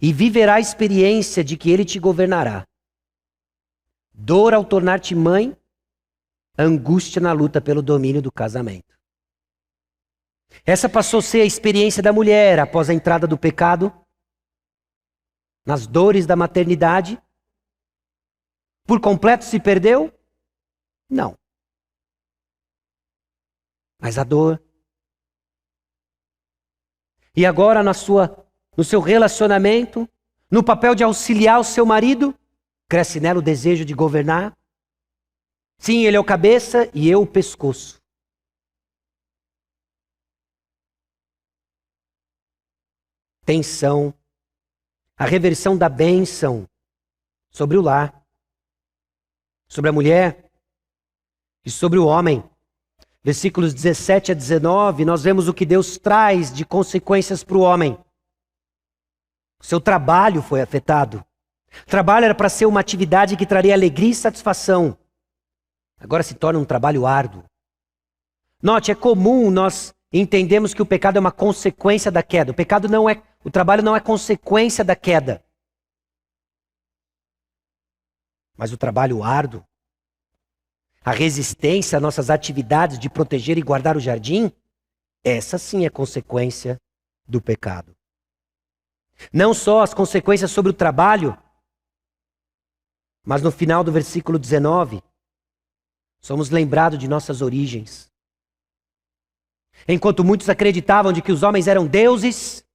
e viverá a experiência de que ele te governará. Dor ao tornar-te mãe angústia na luta pelo domínio do casamento. Essa passou a ser a experiência da mulher após a entrada do pecado, nas dores da maternidade. Por completo se perdeu? Não. Mas a dor. E agora no seu relacionamento, no papel de auxiliar o seu marido, cresce nela o desejo de governar. Sim, ele é o cabeça e eu o pescoço. Tensão, a reversão da bênção sobre o lar, sobre a mulher e sobre o homem. Versículos 17 a 19, nós vemos o que Deus traz de consequências para o homem. O seu trabalho foi afetado. O trabalho era para ser uma atividade que traria alegria e satisfação. Agora se torna um trabalho árduo. Note, é comum nós entendemos que o pecado é uma consequência da queda. O trabalho não é consequência da queda. Mas o trabalho árduo, a resistência às nossas atividades de proteger e guardar o jardim, essa sim é consequência do pecado. Não só as consequências sobre o trabalho, mas no final do versículo 19, somos lembrados de nossas origens. Enquanto muitos acreditavam de que os homens eram deuses,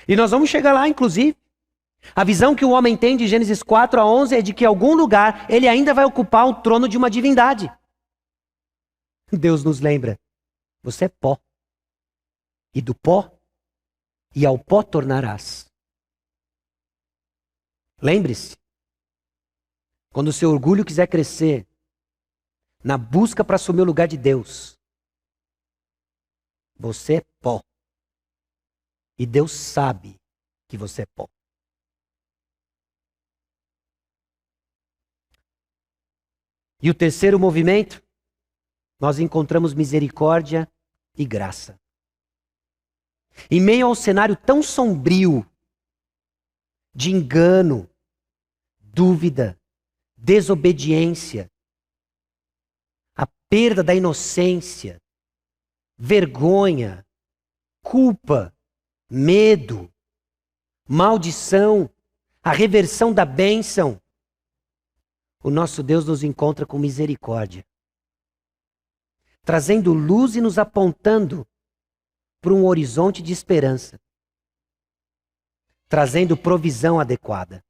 e nós vamos chegar lá inclusive, a visão que o homem tem de Gênesis 4 a 11 é de que em algum lugar ele ainda vai ocupar o trono de uma divindade. Deus nos lembra, você é pó, e do pó, e ao pó tornarás. Lembre-se, quando o seu orgulho quiser crescer, na busca para assumir o lugar de Deus, você é pó. E Deus sabe que você é pó. E o terceiro movimento, nós encontramos misericórdia e graça. Em meio ao cenário tão sombrio de engano, dúvida, desobediência, a perda da inocência, vergonha, culpa, medo, maldição, a reversão da bênção, o nosso Deus nos encontra com misericórdia, trazendo luz e nos apontando para um horizonte de esperança, trazendo provisão adequada.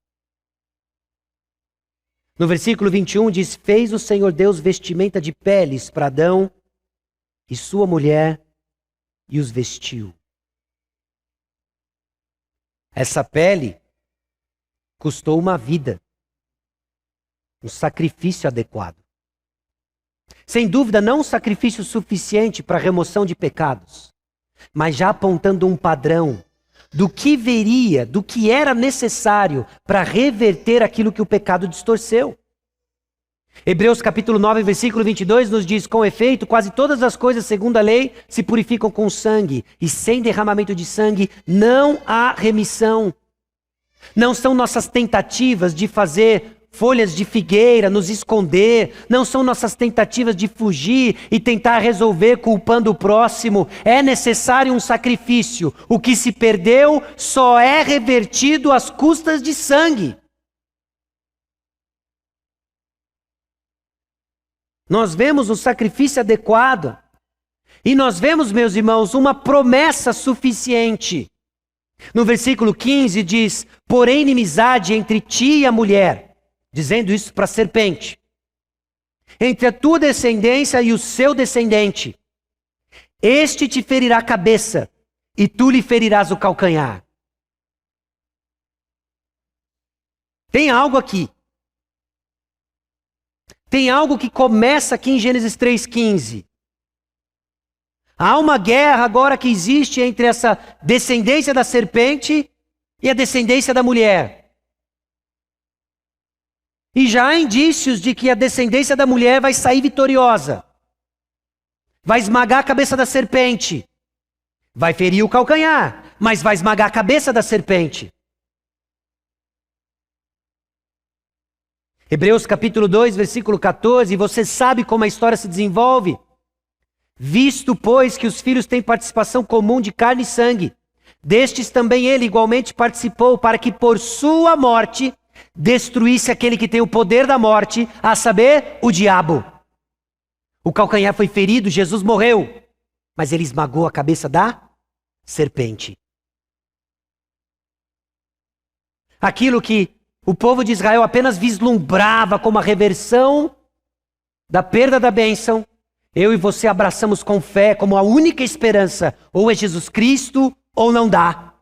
No versículo 21 diz: fez o Senhor Deus vestimenta de peles para Adão e sua mulher e os vestiu. Essa pele custou uma vida, um sacrifício adequado. Sem dúvida, não um sacrifício suficiente para a remoção de pecados, mas já apontando um padrão do que veria, do que era necessário para reverter aquilo que o pecado distorceu. Hebreus capítulo 9, versículo 22 nos diz: com efeito, quase todas as coisas segundo a lei se purificam com sangue, e sem derramamento de sangue não há remissão. Não são nossas tentativas de fazer folhas de figueira, nos esconder, não são nossas tentativas de fugir e tentar resolver culpando o próximo. É necessário um sacrifício. O que se perdeu só é revertido às custas de sangue. Nós vemos um sacrifício adequado e nós vemos, meus irmãos, uma promessa suficiente. No versículo 15 diz: porém inimizade entre ti e a mulher, dizendo isso para a serpente, entre a tua descendência e o seu descendente, este te ferirá a cabeça e tu lhe ferirás o calcanhar. Tem algo aqui. Tem algo que começa aqui em Gênesis 3,15. Há uma guerra agora que existe entre essa descendência da serpente e a descendência da mulher. E já há indícios de que a descendência da mulher vai sair vitoriosa. Vai esmagar a cabeça da serpente. Vai ferir o calcanhar, mas vai esmagar a cabeça da serpente. Hebreus capítulo 2, versículo 14, você sabe como a história se desenvolve. Visto, pois, que os filhos têm participação comum de carne e sangue, destes também ele igualmente participou, para que por sua morte destruísse aquele que tem o poder da morte, a saber, o diabo. O calcanhar foi ferido, Jesus morreu, mas ele esmagou a cabeça da serpente. Aquilo que o povo de Israel apenas vislumbrava como a reversão da perda da bênção, eu e você abraçamos com fé como a única esperança, ou é Jesus Cristo ou não dá.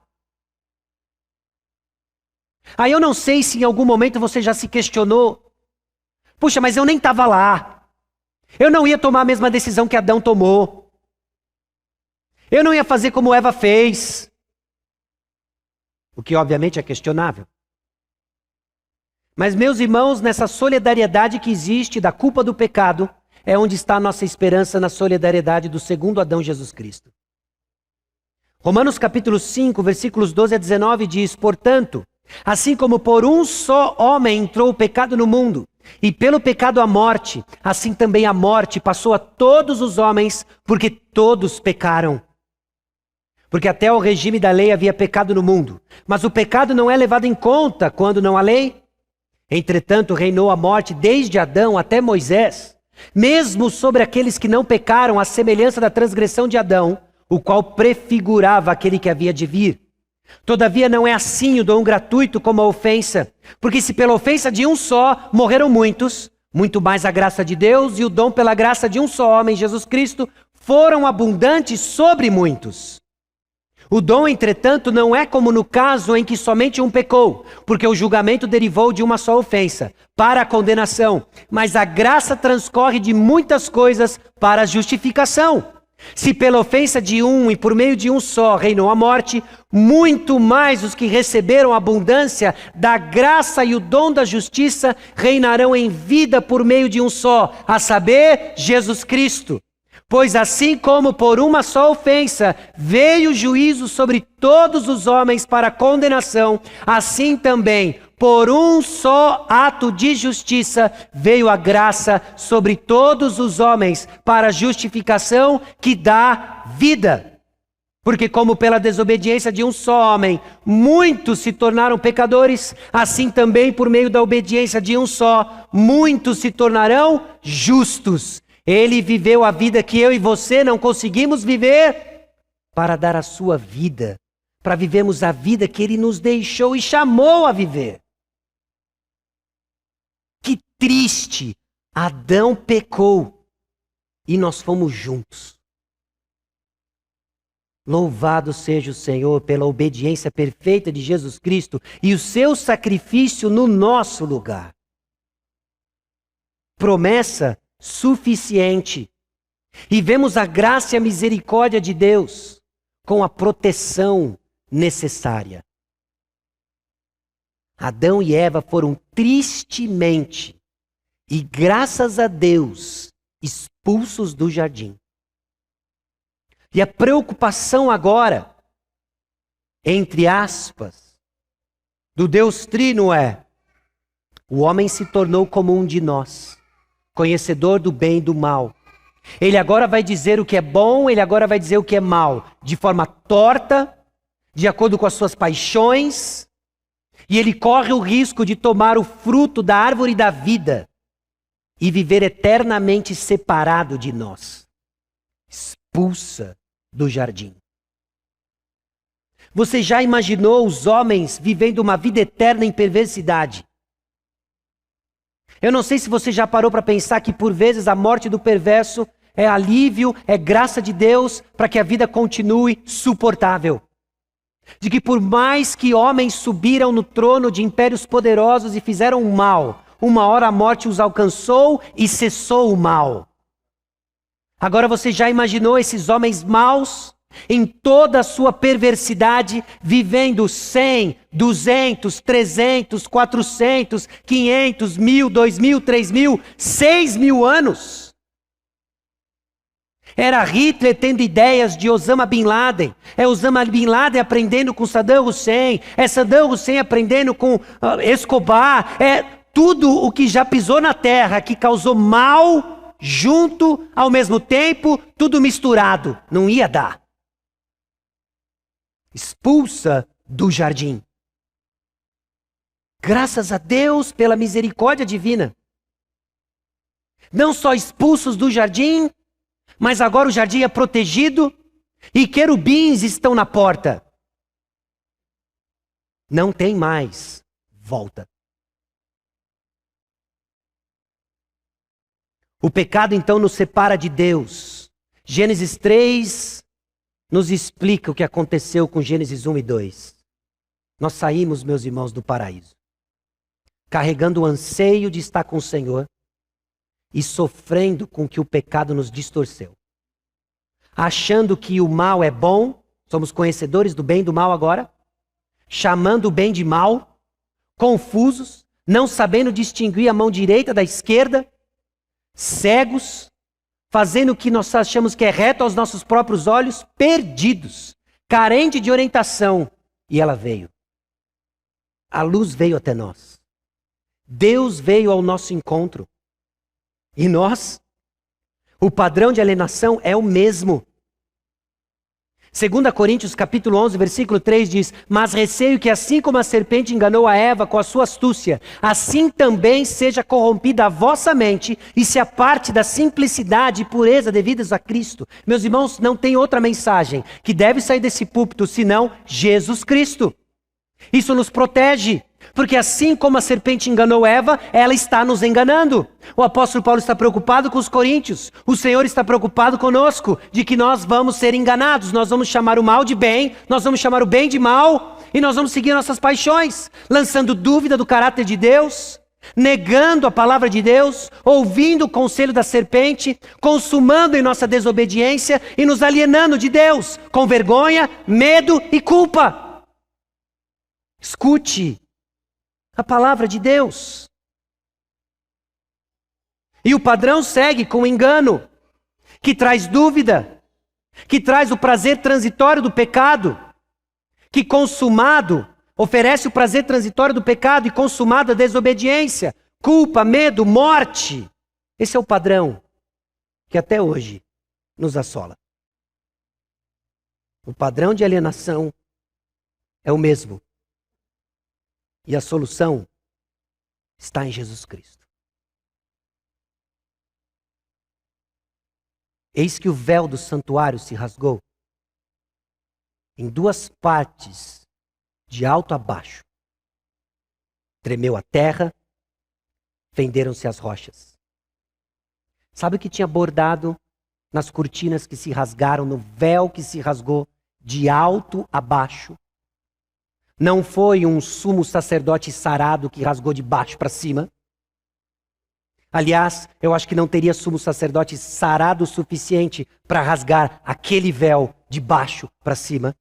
Aí eu não sei se em algum momento você já se questionou, puxa, mas eu nem estava lá, eu não ia tomar a mesma decisão que Adão tomou, eu não ia fazer como Eva fez, o que obviamente é questionável. Mas, meus irmãos, nessa solidariedade que existe da culpa do pecado, é onde está a nossa esperança na solidariedade do segundo Adão, Jesus Cristo. Romanos capítulo 5, versículos 12 a 19 diz, portanto, assim como por um só homem entrou o pecado no mundo, e pelo pecado a morte, assim também a morte passou a todos os homens, porque todos pecaram. Porque até o regime da lei havia pecado no mundo, mas o pecado não é levado em conta quando não há lei. Entretanto, reinou a morte desde Adão até Moisés, mesmo sobre aqueles que não pecaram, à semelhança da transgressão de Adão, o qual prefigurava aquele que havia de vir. Todavia não é assim o dom gratuito como a ofensa, porque se pela ofensa de um só morreram muitos, muito mais a graça de Deus e o dom pela graça de um só homem, Jesus Cristo, foram abundantes sobre muitos. O dom, entretanto, não é como no caso em que somente um pecou, porque o julgamento derivou de uma só ofensa, para a condenação, mas a graça transcorre de muitas coisas para a justificação. Se pela ofensa de um e por meio de um só reinou a morte, muito mais os que receberam a abundância da graça e o dom da justiça reinarão em vida por meio de um só, a saber, Jesus Cristo. Pois assim como por uma só ofensa veio o juízo sobre todos os homens para condenação, assim também por um só ato de justiça veio a graça sobre todos os homens para justificação que dá vida. Porque como pela desobediência de um só homem muitos se tornaram pecadores, assim também por meio da obediência de um só muitos se tornarão justos. Ele viveu a vida que eu e você não conseguimos viver para dar a sua vida, para vivermos a vida que Ele nos deixou e chamou a viver. Que triste! Adão pecou e nós fomos juntos. Louvado seja o Senhor pela obediência perfeita de Jesus Cristo e o seu sacrifício no nosso lugar. Promessa suficiente. E vemos a graça e a misericórdia de Deus com a proteção necessária. Adão e Eva foram tristemente e graças a Deus expulsos do jardim. E a preocupação agora, entre aspas, do Deus Trino é: o homem se tornou como um de nós, conhecedor do bem e do mal. Ele agora vai dizer o que é bom, ele agora vai dizer o que é mal, de forma torta, de acordo com as suas paixões, e ele corre o risco de tomar o fruto da árvore da vida e viver eternamente separado de nós, expulsa do jardim. Você já imaginou os homens vivendo uma vida eterna em perversidade? Eu não sei se você já parou para pensar que por vezes a morte do perverso é alívio, é graça de Deus para que a vida continue suportável. De que por mais que homens subiram no trono de impérios poderosos e fizeram o mal, uma hora a morte os alcançou e cessou o mal. Agora você já imaginou esses homens maus em toda a sua perversidade, vivendo 100, 200, 300, 400, 500, 1000, 2000, 3000, 6000 anos? Era Hitler tendo ideias de Osama Bin Laden, é Osama Bin Laden aprendendo com Saddam Hussein, é Saddam Hussein aprendendo com Escobar, tudo o que já pisou na terra, que causou mal, junto, ao mesmo tempo, tudo misturado. Não ia dar. Expulsa do jardim. Graças a Deus pela misericórdia divina. Não só expulsos do jardim, mas agora o jardim é protegido e querubins estão na porta. Não tem mais volta. O pecado então nos separa de Deus. Gênesis 3 nos explica o que aconteceu com Gênesis 1 e 2. Nós saímos, meus irmãos, do paraíso, carregando o anseio de estar com o Senhor e sofrendo com que o pecado nos distorceu. Achando que o mal é bom, somos conhecedores do bem e do mal agora, chamando o bem de mal, confusos, não sabendo distinguir a mão direita da esquerda, cegos, fazendo o que nós achamos que é reto aos nossos próprios olhos, perdidos, carente de orientação. E ela veio. A luz veio até nós. Deus veio ao nosso encontro. E nós? O padrão de alienação é o mesmo. 2 Coríntios capítulo 11, versículo 3 diz: mas receio que assim como a serpente enganou a Eva com a sua astúcia, assim também seja corrompida a vossa mente e se aparte da simplicidade e pureza devidas a Cristo. Meus irmãos, não tem outra mensagem que deve sair desse púlpito senão Jesus Cristo. Isso nos protege, porque assim como a serpente enganou Eva, ela está nos enganando. O apóstolo Paulo está preocupado com os coríntios. O Senhor está preocupado conosco, de que nós vamos ser enganados. Nós vamos chamar o mal de bem, nós vamos chamar o bem de mal, e nós vamos seguir nossas paixões, lançando dúvida do caráter de Deus, negando a palavra de Deus, ouvindo o conselho da serpente, consumando em nossa desobediência e nos alienando de Deus, com vergonha, medo e culpa. Escute a palavra de Deus. E o padrão segue com o engano, que traz dúvida, que traz o prazer transitório do pecado, que consumado oferece o prazer transitório do pecado e consumado a desobediência, culpa, medo, morte. Esse é o padrão que até hoje nos assola. O padrão de alienação é o mesmo. E a solução está em Jesus Cristo. Eis que o véu do santuário se rasgou em duas partes, de alto a baixo. Tremeu a terra, fenderam-se as rochas. Sabe o que tinha bordado nas cortinas que se rasgaram, no véu que se rasgou de alto a baixo? Não foi um sumo sacerdote sarado que rasgou de baixo para cima. Aliás, eu acho que não teria sumo sacerdote sarado o suficiente para rasgar aquele véu de baixo para cima.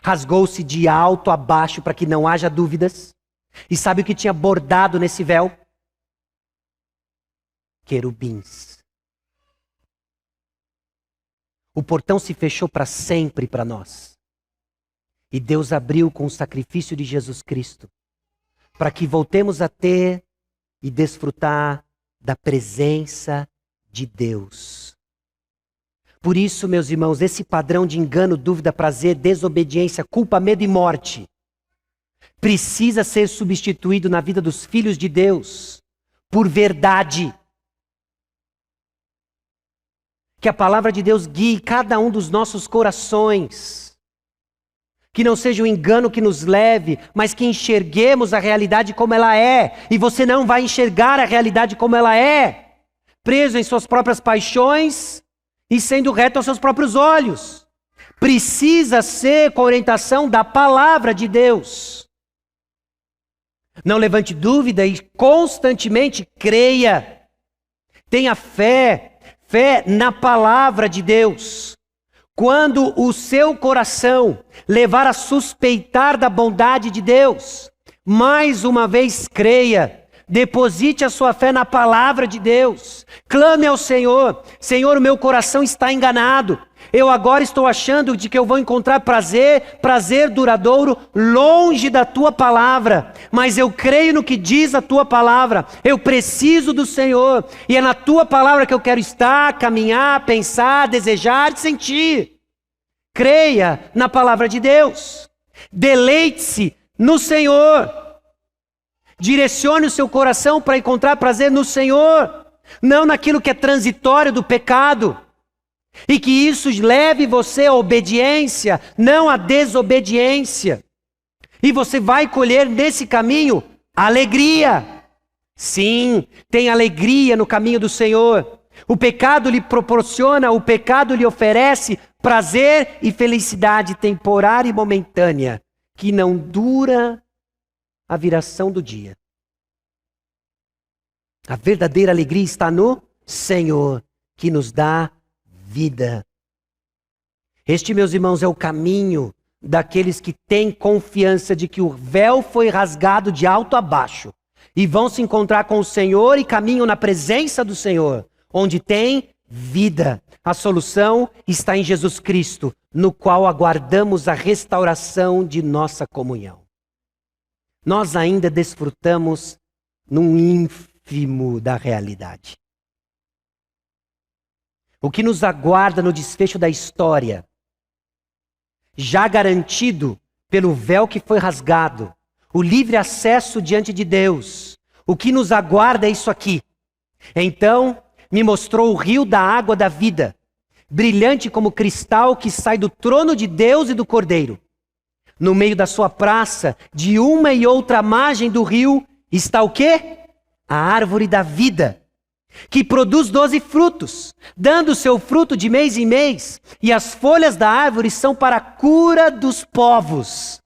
Rasgou-se de alto a baixo para que não haja dúvidas. E sabe o que tinha bordado nesse véu? Querubins. O portão se fechou para sempre para nós. E Deus abriu com o sacrifício de Jesus Cristo, para que voltemos a ter e desfrutar da presença de Deus. Por isso, meus irmãos, esse padrão de engano, dúvida, prazer, desobediência, culpa, medo e morte precisa ser substituído na vida dos filhos de Deus por verdade. Que a palavra de Deus guie cada um dos nossos corações. Que não seja um engano que nos leve, mas que enxerguemos a realidade como ela é. E você não vai enxergar a realidade como ela é, preso em suas próprias paixões e sendo reto aos seus próprios olhos. Precisa ser com a orientação da palavra de Deus. Não levante dúvida e constantemente creia. Tenha fé na palavra de Deus. Quando o seu coração levar a suspeitar da bondade de Deus, mais uma vez creia, deposite a sua fé na palavra de Deus, clame ao Senhor: Senhor, o meu coração está enganado, eu agora estou achando de que eu vou encontrar prazer duradouro longe da tua palavra. Mas eu creio no que diz a tua palavra. Eu preciso do Senhor. E é na tua palavra que eu quero estar, caminhar, pensar, desejar e sentir. Creia na palavra de Deus. Deleite-se no Senhor. Direcione o seu coração para encontrar prazer no Senhor. Não naquilo que é transitório do pecado. E que isso leve você à obediência, não à desobediência. E você vai colher nesse caminho alegria. Sim, tem alegria no caminho do Senhor. O pecado lhe proporciona, o pecado lhe oferece prazer e felicidade temporária e momentânea, que não dura a viração do dia. A verdadeira alegria está no Senhor, que nos dá vida. Este, meus irmãos, é o caminho daqueles que têm confiança de que o véu foi rasgado de alto a baixo e vão se encontrar com o Senhor e caminham na presença do Senhor, onde tem vida. A solução está em Jesus Cristo, no qual aguardamos a restauração de nossa comunhão. Nós ainda desfrutamos num ínfimo da realidade. O que nos aguarda no desfecho da história, já garantido pelo véu que foi rasgado, o livre acesso diante de Deus, o que nos aguarda é isso aqui. Então me mostrou o rio da água da vida, brilhante como cristal que sai do trono de Deus e do Cordeiro. No meio da sua praça, de uma e outra margem do rio, está o quê? A árvore da vida, que produz 12 frutos, dando seu fruto de mês em mês, e as folhas da árvore são para a cura dos povos.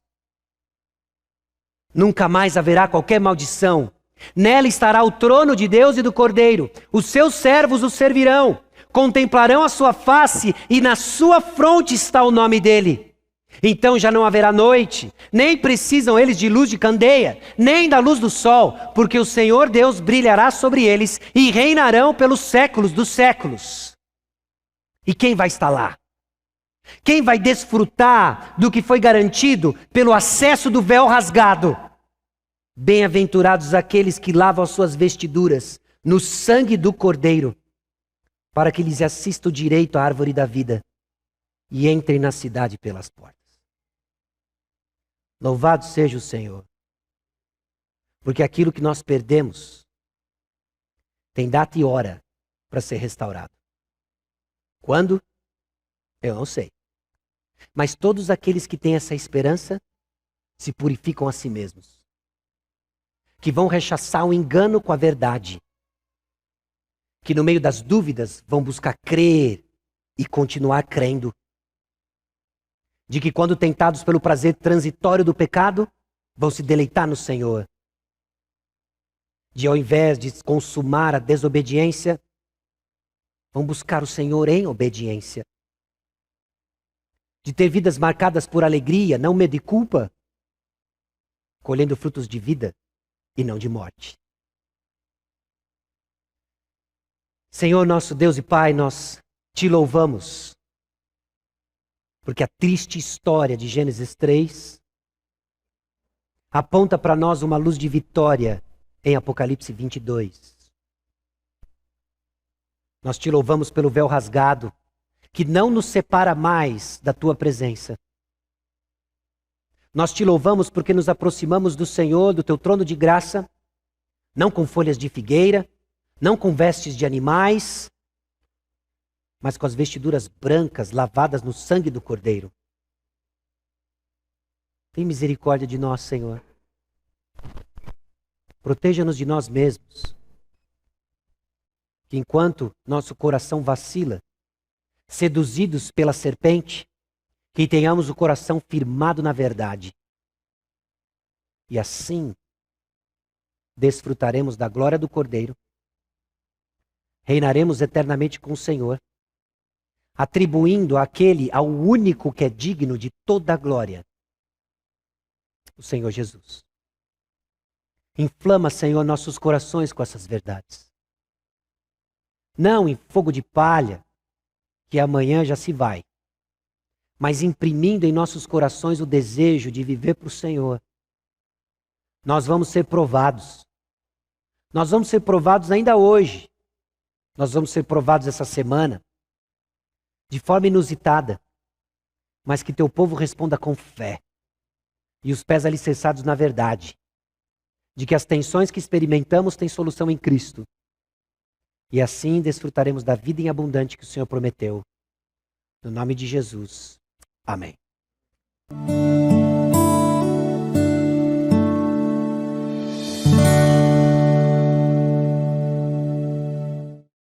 Nunca mais haverá qualquer maldição. Nela estará o trono de Deus e do Cordeiro. Os seus servos o servirão, contemplarão a sua face, e na sua fronte está o nome dele. Então já não haverá noite, nem precisam eles de luz de candeia, nem da luz do sol, porque o Senhor Deus brilhará sobre eles e reinarão pelos séculos dos séculos. E quem vai estar lá? Quem vai desfrutar do que foi garantido pelo acesso do véu rasgado? Bem-aventurados aqueles que lavam as suas vestiduras no sangue do Cordeiro, para que lhes assista o direito à árvore da vida e entrem na cidade pelas portas. Louvado seja o Senhor, porque aquilo que nós perdemos tem data e hora para ser restaurado. Quando? Eu não sei. Mas todos aqueles que têm essa esperança se purificam a si mesmos, que vão rechaçar o engano com a verdade, que no meio das dúvidas vão buscar crer e continuar crendo. De que quando tentados pelo prazer transitório do pecado, vão se deleitar no Senhor. De ao invés de consumar a desobediência, vão buscar o Senhor em obediência. De ter vidas marcadas por alegria, não medo e culpa, colhendo frutos de vida e não de morte. Senhor nosso Deus e Pai, nós te louvamos, porque a triste história de Gênesis 3 aponta para nós uma luz de vitória em Apocalipse 22. Nós te louvamos pelo véu rasgado, que não nos separa mais da tua presença. Nós te louvamos porque nos aproximamos do Senhor, do teu trono de graça, não com folhas de figueira, não com vestes de animais, mas com as vestiduras brancas lavadas no sangue do Cordeiro. Tem misericórdia de nós, Senhor. Proteja-nos de nós mesmos. Que enquanto nosso coração vacila, seduzidos pela serpente, que tenhamos o coração firmado na verdade. E assim, desfrutaremos da glória do Cordeiro, reinaremos eternamente com o Senhor, atribuindo àquele, ao único que é digno de toda a glória, o Senhor Jesus. Inflama, Senhor, nossos corações com essas verdades. Não em fogo de palha, que amanhã já se vai, mas imprimindo em nossos corações o desejo de viver para o Senhor, nós vamos ser provados. Nós vamos ser provados ainda hoje. Nós vamos ser provados essa semana, de forma inusitada, mas que teu povo responda com fé e os pés alicerçados na verdade, de que as tensões que experimentamos têm solução em Cristo. E assim desfrutaremos da vida em abundante que o Senhor prometeu. No nome de Jesus. Amém.